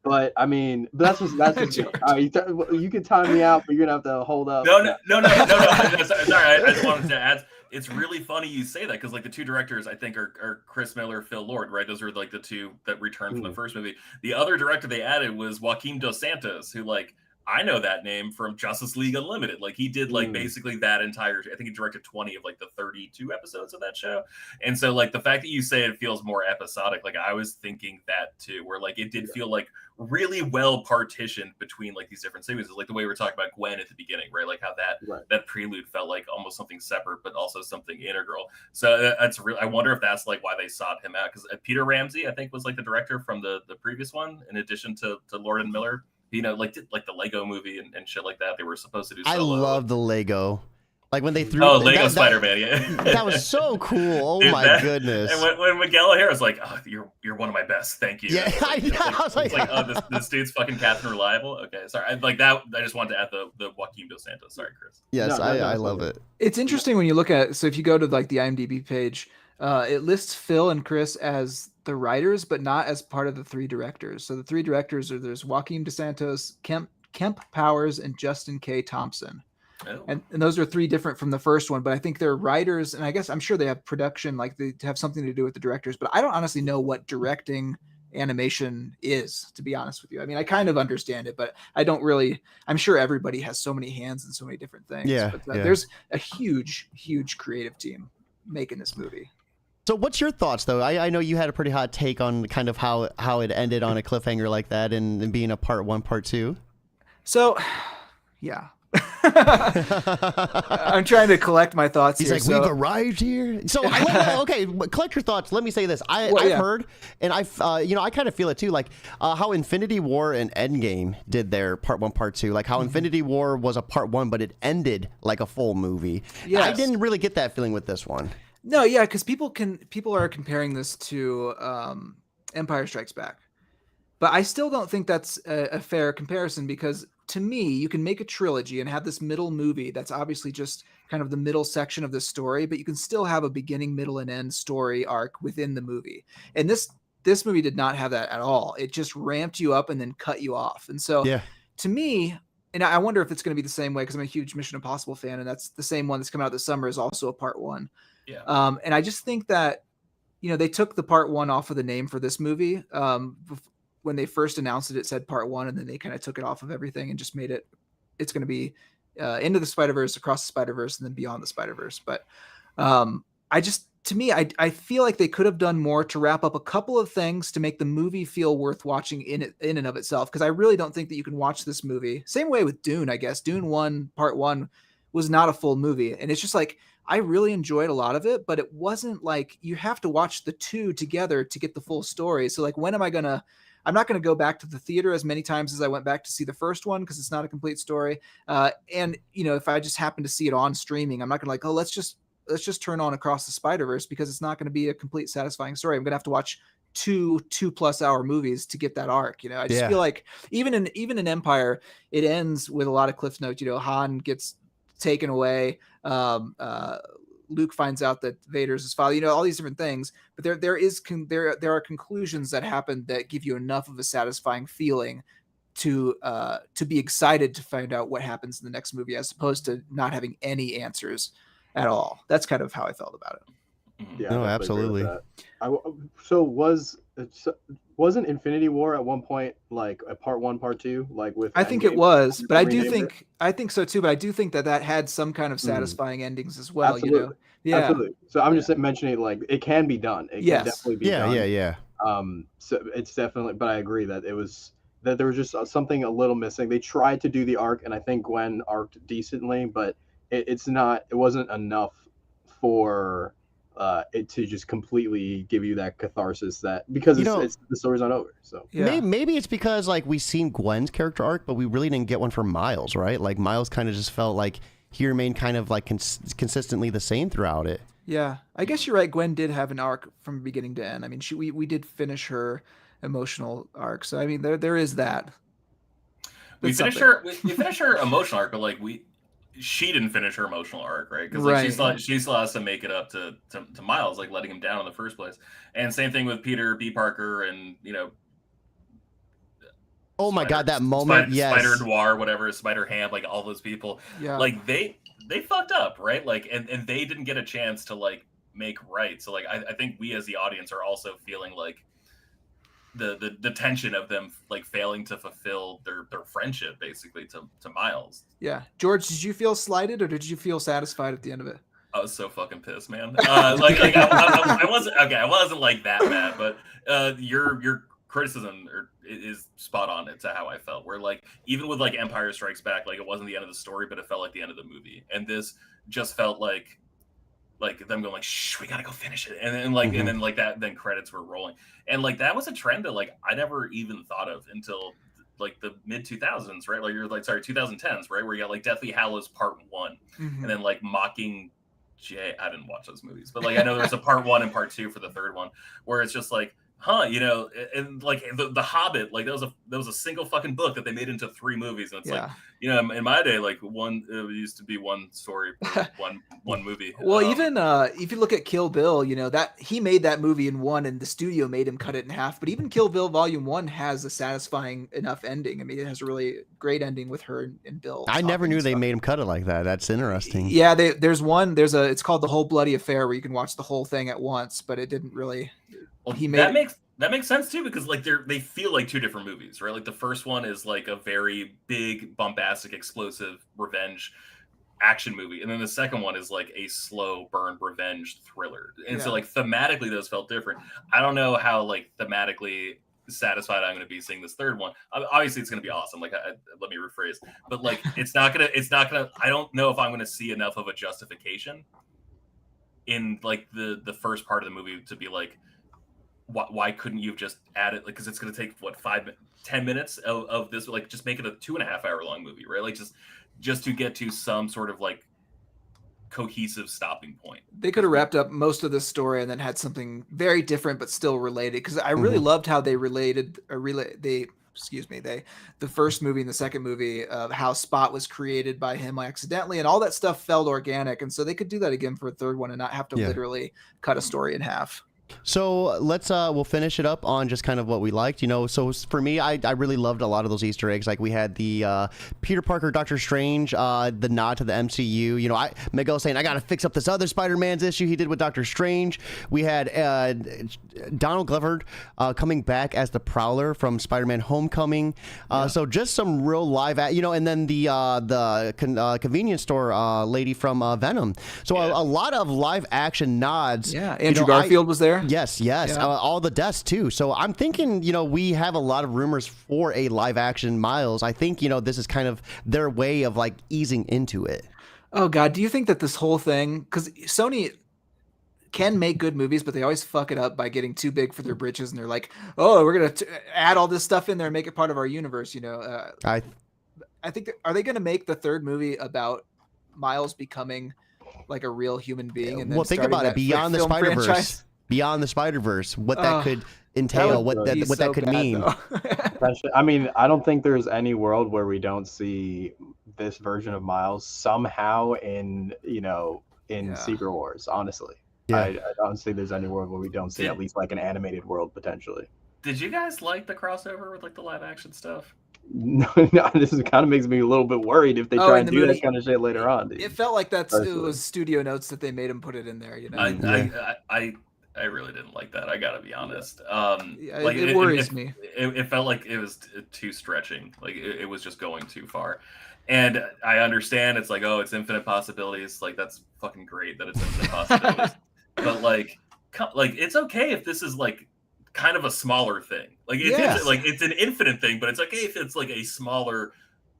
[SPEAKER 4] But I mean, that's just you can time me out, but you're gonna have to hold up.
[SPEAKER 1] No. Sorry, I just wanted to add. it's really funny you say that because like the two directors I think are Chris Miller, Phil Lord, right? Those are like the two that returned from the first movie. The other director they added was Joaquim Dos Santos, who like I know that name from Justice League Unlimited. Like he did like basically that entire. I think he directed 20 of like the 32 episodes of that show. And so like the fact that you say it feels more episodic, like I was thinking that too, where like it did feel like really well partitioned between like these different sequences, like the way we were talking about Gwen at the beginning, right? Like how that prelude felt like almost something separate, but also something integral. So that's really. I wonder if that's like why they sought him out, because Peter Ramsey, I think, was like the director from the previous one, in addition to Lord and Miller. You know, like the Lego movie and shit like that. They were supposed to do solo.
[SPEAKER 2] I love the Lego. Like when they threw
[SPEAKER 1] Lego Spider-Man, yeah.
[SPEAKER 2] That was so cool. Oh
[SPEAKER 1] Dude,
[SPEAKER 2] my goodness.
[SPEAKER 1] And when Miguel O'Hara was like, oh, you're one of my best. Thank you.
[SPEAKER 2] Yeah, I know. I was like,
[SPEAKER 1] oh, this dude's fucking Captain Reliable. Okay, sorry. I just wanted to add the Joaquim Dos Santos. Sorry, Chris.
[SPEAKER 2] Yes, I love it.
[SPEAKER 3] It's interesting when you look at, so if you go to like the IMDb page, it lists Phil and Chris as the writers, but not as part of the three directors. So the three directors there's Joaquim Dos Santos, Kemp Powers, and Justin K. Thompson.
[SPEAKER 1] Oh.
[SPEAKER 3] And those are three different from the first one, but I think they're writers, and I guess I'm sure they have production, like they have something to do with the directors, but I don't honestly know what directing animation is, to be honest with you. I mean, I kind of understand it, but I don't really. I'm sure everybody has so many hands and so many different things.
[SPEAKER 2] Yeah,
[SPEAKER 3] but there's a huge creative team making this movie.
[SPEAKER 2] So what's your thoughts, though? I know you had a pretty hot take on kind of how it ended on a cliffhanger like that and being a part one, part two.
[SPEAKER 3] So, yeah. I'm trying to collect my thoughts.
[SPEAKER 2] He's
[SPEAKER 3] here,
[SPEAKER 2] like, we've arrived here. So, okay, collect your thoughts. Let me say this. I've heard, and I kind of feel it too, like how Infinity War and Endgame did their part one, part two. Like how Infinity War was a part one, but it ended like a full movie. Yes. I didn't really get that feeling with this one.
[SPEAKER 3] No, yeah, because people are comparing this to Empire Strikes Back, but I still don't think that's a fair comparison, because to me, you can make a trilogy and have this middle movie that's obviously just kind of the middle section of the story, but you can still have a beginning, middle, and end story arc within the movie. And this movie did not have that at all. It just ramped you up and then cut you off. And so to me, and I wonder if it's going to be the same way, because I'm a huge Mission Impossible fan, and that's the same one that's coming out this summer is also a part one.
[SPEAKER 1] Yeah.
[SPEAKER 3] And I just think that, they took the part one off of the name for this movie. When they first announced it, it said part one, and then they kind of took it off of everything and just made it's going to be Into the Spider-Verse, Across the Spider-Verse, and then Beyond the Spider-Verse. But I feel like they could have done more to wrap up a couple of things to make the movie feel worth watching in and of itself. Because I really don't think that you can watch this movie. Same way with Dune, I guess. Dune 1, part one was not a full movie. And it's just like, I really enjoyed a lot of it, but it wasn't like you have to watch the two together to get the full story. So like, I'm not going to go back to the theater as many times as I went back to see the first one, because it's not a complete story. And if I just happen to see it on streaming, I'm not going to let's just turn on Across the Spider-Verse, because it's not going to be a complete satisfying story. I'm going to have to watch two 2+ hour movies to get that arc. I just feel like even in Empire, it ends with a lot of cliff notes. Han gets taken away. Luke finds out that Vader's his father, all these different things, but there are conclusions that happen that give you enough of a satisfying feeling to be excited to find out what happens in the next movie, as opposed to not having any answers at all. That's kind of how I felt about it.
[SPEAKER 4] Yeah,
[SPEAKER 2] no, absolutely.
[SPEAKER 4] Wasn't Infinity War at one point like a part one, part two, like with?
[SPEAKER 3] I think it was, but I think so too. But I do think that had some kind of satisfying endings as well.
[SPEAKER 4] Absolutely. Yeah. Absolutely. So I'm just mentioning, like, it can be done. It can definitely be done.
[SPEAKER 2] Yeah.
[SPEAKER 4] So it's definitely, but I agree that there was just something a little missing. They tried to do the arc, and I think Gwen arced decently, but it wasn't enough for it to just completely give you that catharsis, because the story's not over. So
[SPEAKER 2] maybe it's because like we've seen Gwen's character arc, but we really didn't get one for Miles, right? Like Miles kind of just felt like he remained kind of like consistently the same throughout it.
[SPEAKER 3] Yeah, I guess you're right. Gwen did have an arc from beginning to end. I mean, we did finish her emotional arc, so I mean there is that.
[SPEAKER 1] We finished her emotional arc, but like she didn't finish her emotional arc, right? Because like, she still has to make it up to Miles, like letting him down in the first place. And same thing with Peter B. Parker, and
[SPEAKER 2] Oh my God, that moment,
[SPEAKER 1] Spider,
[SPEAKER 2] yes.
[SPEAKER 1] Spider Noir, whatever, Spider Ham, like all those people,
[SPEAKER 3] Yeah.
[SPEAKER 1] like they fucked up, right? Like, and they didn't get a chance to like make right. So like, I think we as the audience are also feeling like the tension of them like failing to fulfill their friendship basically to Miles.
[SPEAKER 3] Yeah. George, did you feel slighted or did you feel satisfied at the end of it?
[SPEAKER 1] I was so fucking pissed, man. Like I wasn't okay. I wasn't like that bad, but your criticism is spot on to how I felt. Where like even with like Empire Strikes Back, like it wasn't the end of the story, but it felt like the end of the movie. And this just felt like them going like, shh, we gotta go finish it, and then like and then like that, then credits were rolling, and like that was a trend that like I never even thought of until like the mid 2000s, right? Like you're like 2010s, right? Where you got like Deathly Hallows Part 1, and then like Mocking. I didn't watch those movies, but like I know there's a Part 1 and Part 2 for the third one, where it's just like, you know, and like the Hobbit, like that was a single fucking book that they made into 3 movies, and it's like, you know, in my day, like it used to be one story for one movie.
[SPEAKER 3] Well, even if you look at Kill Bill, you know that he made that movie in 1, and the studio made him cut it in half. But even Kill Bill Volume 1 has a satisfying enough ending. I mean, it has a really great ending with her and Bill.
[SPEAKER 2] I never knew they made him cut it like that. That's interesting.
[SPEAKER 3] Yeah, it's called The Whole Bloody Affair, where you can watch the whole thing at once, but it didn't really.
[SPEAKER 1] Well,
[SPEAKER 3] he made
[SPEAKER 1] that makes sense too, because like they feel like 2 different movies, right? Like the first one is like a very big, bombastic, explosive revenge action movie, and then the second one is like a slow burn revenge thriller. And so like thematically those felt different. I don't know how like thematically satisfied I'm going to be seeing this third one. Obviously it's going to be awesome. Like let me rephrase, but like it's not gonna I don't know if I'm going to see enough of a justification in like the first part of the movie to be like, why couldn't you have just added, like, because it's going to take what 5-10 minutes of this, like just make it a 2.5 hour long movie, right? Like just to get to some sort of like cohesive stopping point.
[SPEAKER 3] They could have wrapped up most of the story and then had something very different but still related, because I really loved how they the first movie and the second movie of how Spot was created by him accidentally, and all that stuff felt organic, and so they could do that again for a third one and not have to literally cut a story in half.
[SPEAKER 2] So let's we'll finish it up on just kind of what we liked, you know. So for me, I really loved a lot of those Easter eggs. Like we had the Peter Parker, Doctor Strange, the nod to the MCU. You know, Miguel saying I gotta fix up this other Spider-Man's issue he did with Doctor Strange. We had Donald Glover coming back as the Prowler from Spider-Man Homecoming. So just some real live, you know, and then the convenience store lady from Venom. So a lot of live action nods.
[SPEAKER 3] Yeah, Andrew Garfield was there.
[SPEAKER 2] Yes. All the deaths too. So I'm thinking, you know, we have a lot of rumors for a live action Miles. I think, you know, this is kind of their way of like easing into it.
[SPEAKER 3] Oh God, do you think that this whole thing, because Sony can make good movies, but they always fuck it up by getting too big for their britches, and they're like, oh, we're gonna add all this stuff in there and make it part of our universe, you know. I think are they gonna make the third movie about Miles becoming like a real human being? And then
[SPEAKER 2] think about it, beyond the Spider-Verse franchise? Beyond the Spider-Verse, what that could entail, what that could mean.
[SPEAKER 4] I mean, I don't think there's any world where we don't see this version of Miles somehow in Secret Wars, honestly. I don't see there's any world where we don't see at least like an animated world potentially.
[SPEAKER 1] Did you guys like the crossover with like the live action stuff?
[SPEAKER 4] No, this kind of makes me a little bit worried if they try and do that kind of shit later on. Dude.
[SPEAKER 3] It felt like it was studio notes that they made him put it in there, you know.
[SPEAKER 1] I really didn't like that. I gotta be honest.
[SPEAKER 3] Like it worries me.
[SPEAKER 1] It felt like it was too stretching. Like it was just going too far. And I understand it's like, oh, it's infinite possibilities. Like that's fucking great that it's infinite possibilities. But like it's okay if this is like kind of a smaller thing. Like it's an infinite thing, but it's okay if it's like a smaller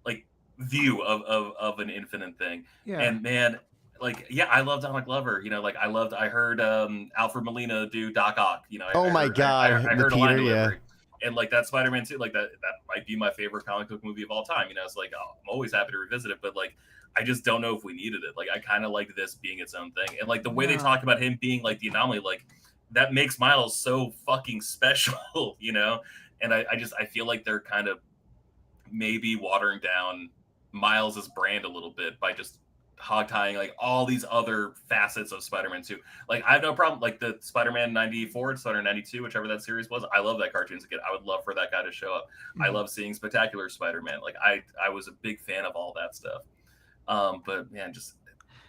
[SPEAKER 1] like view of an infinite thing. Yeah. And man, I love Donald Glover. You know, like I heard Alfred Molina do Doc Ock. You know, I heard a line delivery. And like that Spider-Man 2, like that might be my favorite comic book movie of all time. You know, it's like I'm always happy to revisit it, but like I just don't know if we needed it. Like I kind of like this being its own thing, and like the way they talk about him being like the anomaly, like that makes Miles so fucking special, you know. And I feel like they're kind of maybe watering down Miles's brand a little bit by just hog tying like all these other facets of Spider-Man too. Like I have no problem like the Spider-Man 94, Spider-Man 92, whichever that series was. I love that cartoon as a kid. I would love for that guy to show up. I love seeing Spectacular Spider-Man. Like I was a big fan of all that stuff. But man, just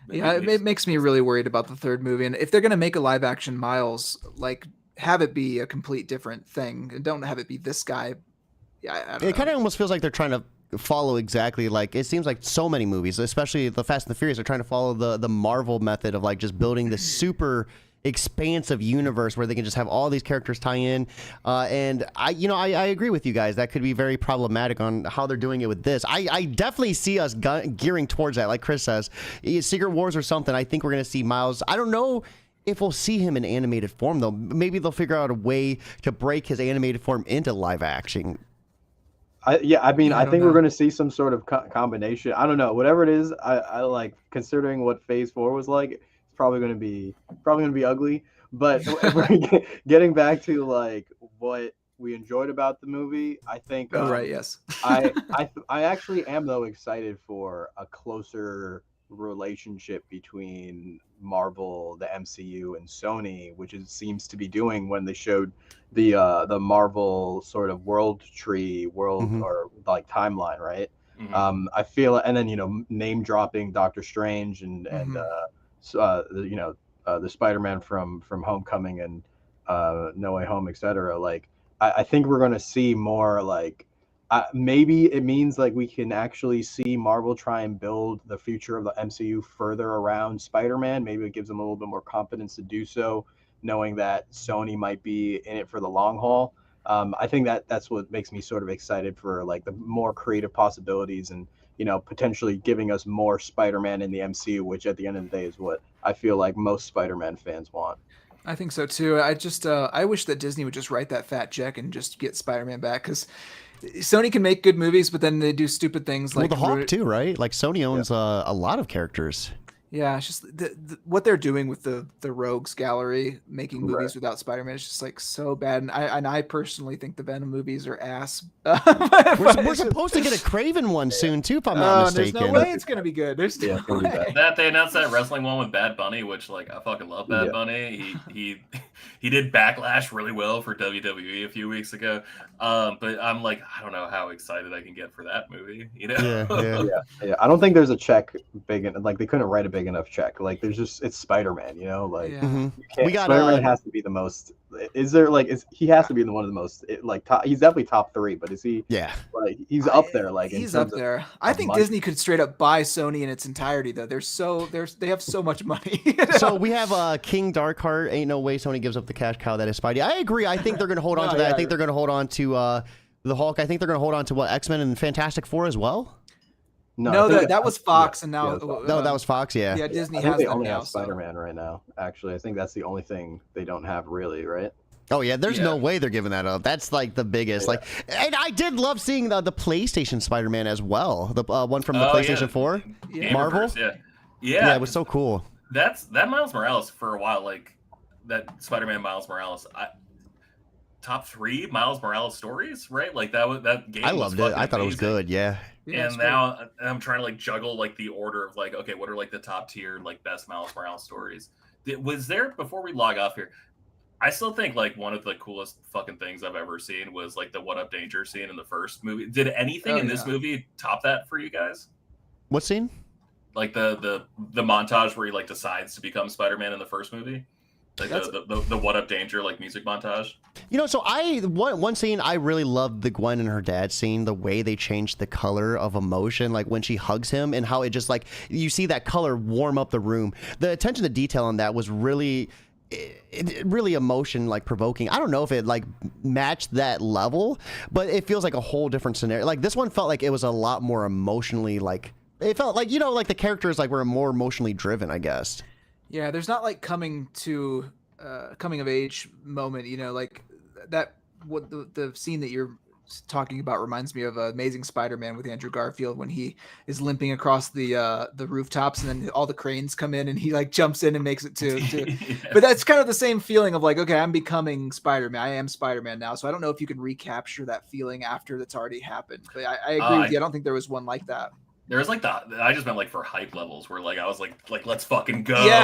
[SPEAKER 3] it makes me really worried about the third movie. And if they're gonna make a live action Miles, like have it be a complete different thing and don't have it be this guy. Yeah, I don't know.
[SPEAKER 2] It kind of almost feels like they're trying to follow exactly like it seems like so many movies, especially the Fast and the Furious, are trying to follow the Marvel method of like just building this super expansive universe where they can just have all these characters tie in. And I agree with you guys. That could be very problematic on how they're doing it with this. I definitely see us gearing towards that. Like Chris says, Secret Wars or something. I think we're going to see Miles. I don't know if we'll see him in animated form though. Maybe they'll figure out a way to break his animated form into live action.
[SPEAKER 4] I think we're going to see some sort of combination. I don't know, whatever it is. I like, considering what Phase 4 was like, it's probably going to be ugly. But if we're getting back to like what we enjoyed about the movie, I think.
[SPEAKER 3] Yes.
[SPEAKER 4] I actually am though excited for a closer relationship between Marvel, the MCU, and Sony, which it seems to be doing when they showed the Marvel sort of world tree or like timeline, right? I feel, and then name dropping Doctor Strange and the Spider-Man from Homecoming and No Way Home, etc. Like I think we're going to see more like. Maybe it means like we can actually see Marvel try and build the future of the MCU further around Spider-Man. Maybe it gives them a little bit more confidence to do so, knowing that Sony might be in it for the long haul. I think that's what makes me sort of excited for like the more creative possibilities and potentially giving us more Spider-Man in the MCU, which at the end of the day is what I feel like most Spider-Man fans want.
[SPEAKER 3] I think so too. I just I wish that Disney would just write that fat check and just get Spider-Man back, because Sony can make good movies, but then they do stupid things like
[SPEAKER 2] the Hawk too, right? Like Sony owns a lot of characters.
[SPEAKER 3] Yeah, it's just what they're doing with the Rogues Gallery, making movies without Spider-Man, is just like so bad. And I personally think the Venom movies are ass.
[SPEAKER 2] We're supposed to get a Craven one soon too, if I'm not mistaken.
[SPEAKER 3] There's no way it's gonna be good. There's no way.
[SPEAKER 1] That they announced that wrestling one with Bad Bunny, which like I fucking love Bad Bunny. He did Backlash really well for WWE a few weeks ago. But I'm like, I don't know how excited I can get for that movie.
[SPEAKER 2] Yeah.
[SPEAKER 4] I don't think there's a check big enough. Like they couldn't write a big enough check. Like there's just, it's Spider-Man, like Spider-Man has to be the most. Is there like he has to be one of the most top, he's definitely top 3, but is he?
[SPEAKER 2] Yeah,
[SPEAKER 4] like he's up there. Like
[SPEAKER 3] he's up there. I think money. Disney could straight up buy Sony in its entirety though. They have so much money.
[SPEAKER 2] So we have King Darkheart. Ain't no way Sony gives up the cash cow that is Spidey. I agree. I think they're going to hold on to that. I think they're going to hold on to the Hulk. I think they're going to hold on to X-Men and Fantastic Four as well.
[SPEAKER 3] No, that was Fox, and now
[SPEAKER 2] that was Fox. Yeah,
[SPEAKER 3] Disney
[SPEAKER 4] has. They only have Spider-Man right now. Actually, I think that's the only thing they don't have really, right?
[SPEAKER 2] Oh yeah, there's no way they're giving that up. That's like the biggest. Like, and I did love seeing the PlayStation Spider-Man as well. The one from the PlayStation 4, Marvel. Yeah, it was so cool.
[SPEAKER 1] That Miles Morales for a while, like that Spider-Man Miles Morales. Top 3 Miles Morales stories, right? Like that game.
[SPEAKER 2] I loved it. I thought it was good. Yeah.
[SPEAKER 1] And now I'm trying to like juggle like the order of like, okay, what are like the top tier like best Miles Morales stories? Was there, before we log off here, I still think like one of the coolest fucking things I've ever seen was like the What Up Danger scene in the first movie. Did anything in this movie top that for you guys?
[SPEAKER 2] What scene?
[SPEAKER 1] Like the montage where he like decides to become Spider-Man in the first movie. Like the What Up Danger like music montage.
[SPEAKER 2] So one scene I really loved, the Gwen and her dad scene, the way they changed the color of emotion, like when she hugs him and how it just like you see that color warm up the room. The attention to detail on that was really emotion like provoking. I don't know if it like matched that level, but it feels like a whole different scenario. Like this one felt like it was a lot more emotionally like it felt like like the characters like were more emotionally driven, I guess.
[SPEAKER 3] Yeah, there's not like coming of age moment, like that. What the scene that you're talking about reminds me of Amazing Spider-Man with Andrew Garfield when he is limping across the rooftops and then all the cranes come in and he like jumps in and makes it to yes. But that's kind of the same feeling of like, okay, I'm becoming Spider-Man. I am Spider-Man now. So I don't know if you can recapture that feeling after that's already happened. But I agree with you. I don't think there was one like that.
[SPEAKER 1] There's like I just meant like for hype levels where like I was like let's fucking go.
[SPEAKER 3] Yeah,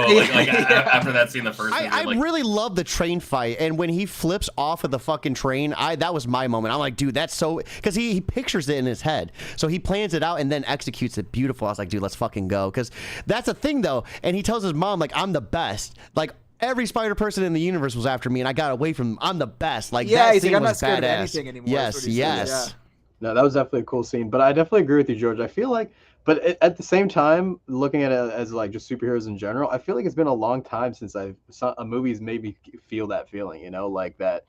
[SPEAKER 1] After that scene, the first movie,
[SPEAKER 2] I really love the train fight, and when he flips off of the fucking train, that was my moment. I'm like, dude, that's so, because he pictures it in his head, so he plans it out and then executes it beautiful. I was like, dude, let's fucking go, because that's a thing though. And he tells his mom like, I'm the best. Like, every spider person in the universe was after me, and I got away from them. I'm the best. Like,
[SPEAKER 3] yeah,
[SPEAKER 2] that
[SPEAKER 3] he's
[SPEAKER 2] scene
[SPEAKER 3] like, I'm
[SPEAKER 2] was
[SPEAKER 3] not scared
[SPEAKER 2] badass.
[SPEAKER 3] of anything anymore.
[SPEAKER 2] Yes, yes.
[SPEAKER 4] No, that was definitely a cool scene. But I definitely agree with you, George. I feel like, but at the same time, looking at it as like just superheroes in general, I feel like it's been a long time since a movie's made me feel that feeling. You know, like that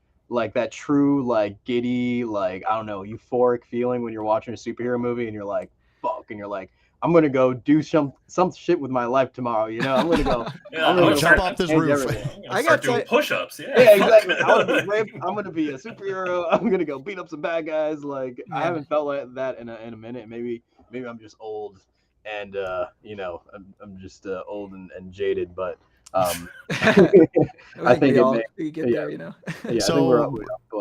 [SPEAKER 4] true, like giddy, like I don't know, euphoric feeling when you're watching a superhero movie and you're like, fuck, and you're like, I'm gonna go do some shit with my life tomorrow. You know, I'm gonna go.
[SPEAKER 1] Yeah,
[SPEAKER 2] I'm gonna jump off this roof.
[SPEAKER 1] I got doing push-ups. Yeah,
[SPEAKER 4] yeah, exactly. I'm gonna be a superhero. I'm gonna go beat up some bad guys. Like I haven't felt like that in a minute. Maybe I'm just old, and you know, I'm just old and jaded. But I think
[SPEAKER 3] we get there, you know.
[SPEAKER 4] Yeah,
[SPEAKER 2] so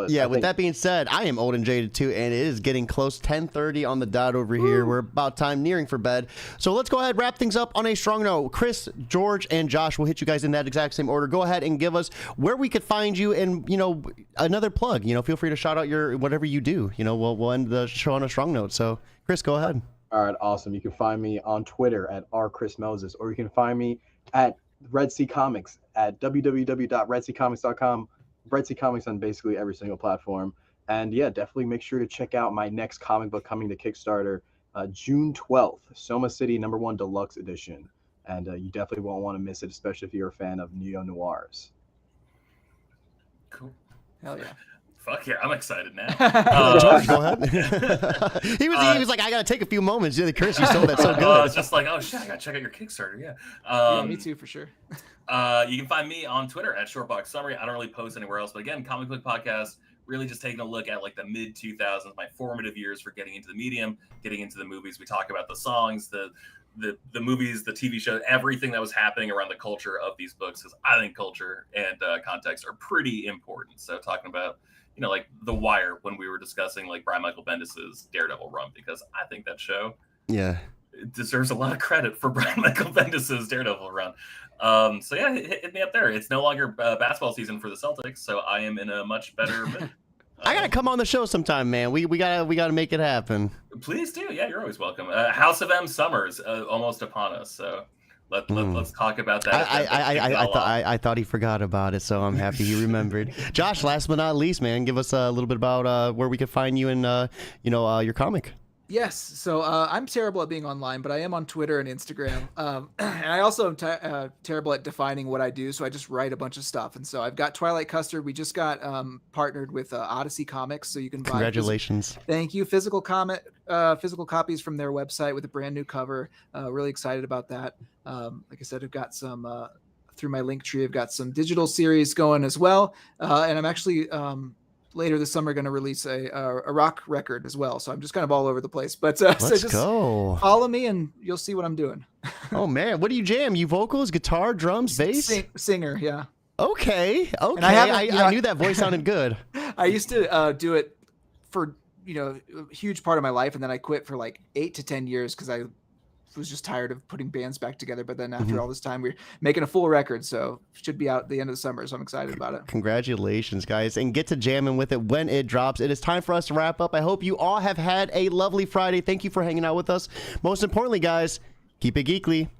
[SPEAKER 4] yeah,
[SPEAKER 2] with that being said, I am old and jaded too, and it is getting close, 10:30 on the dot over here. We're about time nearing for bed. So let's go ahead, wrap things up on a strong note. Chris, George, and Josh will hit you guys in that exact same order. Go ahead and give us where we could find you, and you know, another plug. You know, feel free to shout out your whatever you do. You know, we'll end the show on a strong note. So Chris, go ahead.
[SPEAKER 4] All right, awesome. You can find me on Twitter at rchrismoses, or you can find me at Red Sea Comics at www.redseacomics.com. Red Sea Comics on basically every single platform. And yeah, definitely make sure to check out my next comic book coming to Kickstarter June 12th, Soma City #1 Deluxe Edition. And you definitely won't want to miss it, especially if you're a fan of neo-noirs.
[SPEAKER 1] Cool.
[SPEAKER 3] Hell yeah.
[SPEAKER 1] Fuck yeah, I'm excited now.
[SPEAKER 2] George, go ahead. he was like, I gotta take a few moments. Yeah, Chris, you sold that so good.
[SPEAKER 1] I was just like, oh shit, I gotta check out your Kickstarter. Yeah.
[SPEAKER 3] Yeah, me too, for sure.
[SPEAKER 1] You can find me on Twitter at Shortbox Summary. I don't really post anywhere else, but again, comic book podcast. Really just taking a look at like the mid 2000s, my formative years for getting into the medium, getting into the movies. We talk about the songs, the movies, the TV show, everything that was happening around the culture of these books, because I think culture and context are pretty important. So talking about, you know, like The Wire when we were discussing like Brian Michael Bendis' Daredevil run, because I think that show deserves a lot of credit for Brian Michael Bendis' Daredevil run. So yeah, hit me up there. It's no longer basketball season for the Celtics, so I am in a much better mood.
[SPEAKER 2] I gotta come on the show sometime, man. We gotta make it happen.
[SPEAKER 1] Please do. Yeah, you're always welcome. House of M summers almost upon us, so let's talk about that.
[SPEAKER 2] I thought he forgot about it, so I'm happy he remembered. Josh, last but not least, man, give us a little bit about where we could find you and your comic.
[SPEAKER 3] Yes, so I'm terrible at being online, but I am on Twitter and Instagram. And I also am terrible at defining what I do, so I just write a bunch of stuff. And so I've got Twilight Custard. We just got partnered with Odyssey Comics, so you can buy.
[SPEAKER 2] Congratulations!
[SPEAKER 3] Thank you. Physical copies from their website with a brand new cover. Really excited about that. Like I said, I've got some through my link tree. I've got some digital series going as well, and I'm actually. Later this summer going to release a rock record as well, so I'm just kind of all over the place, but
[SPEAKER 2] let's
[SPEAKER 3] so just
[SPEAKER 2] go.
[SPEAKER 3] follow me and you'll see what I'm doing.
[SPEAKER 2] Oh man, what do you jam? You vocals, guitar, drums, bass?
[SPEAKER 3] Singer, yeah.
[SPEAKER 2] Okay.
[SPEAKER 3] And I
[SPEAKER 2] knew that voice sounded good.
[SPEAKER 3] I used to do it for a huge part of my life, and then I quit for like 8 to 10 years because I was just tired of putting bands back together. But then after all this time, we're making a full record, so should be out at the end of the summer, so I'm excited about it.
[SPEAKER 2] Congratulations, guys, and get to jamming with it when it drops. It is time for us to wrap up. I hope you all have had a lovely Friday. Thank you for hanging out with us. Most importantly, guys, keep it geekly.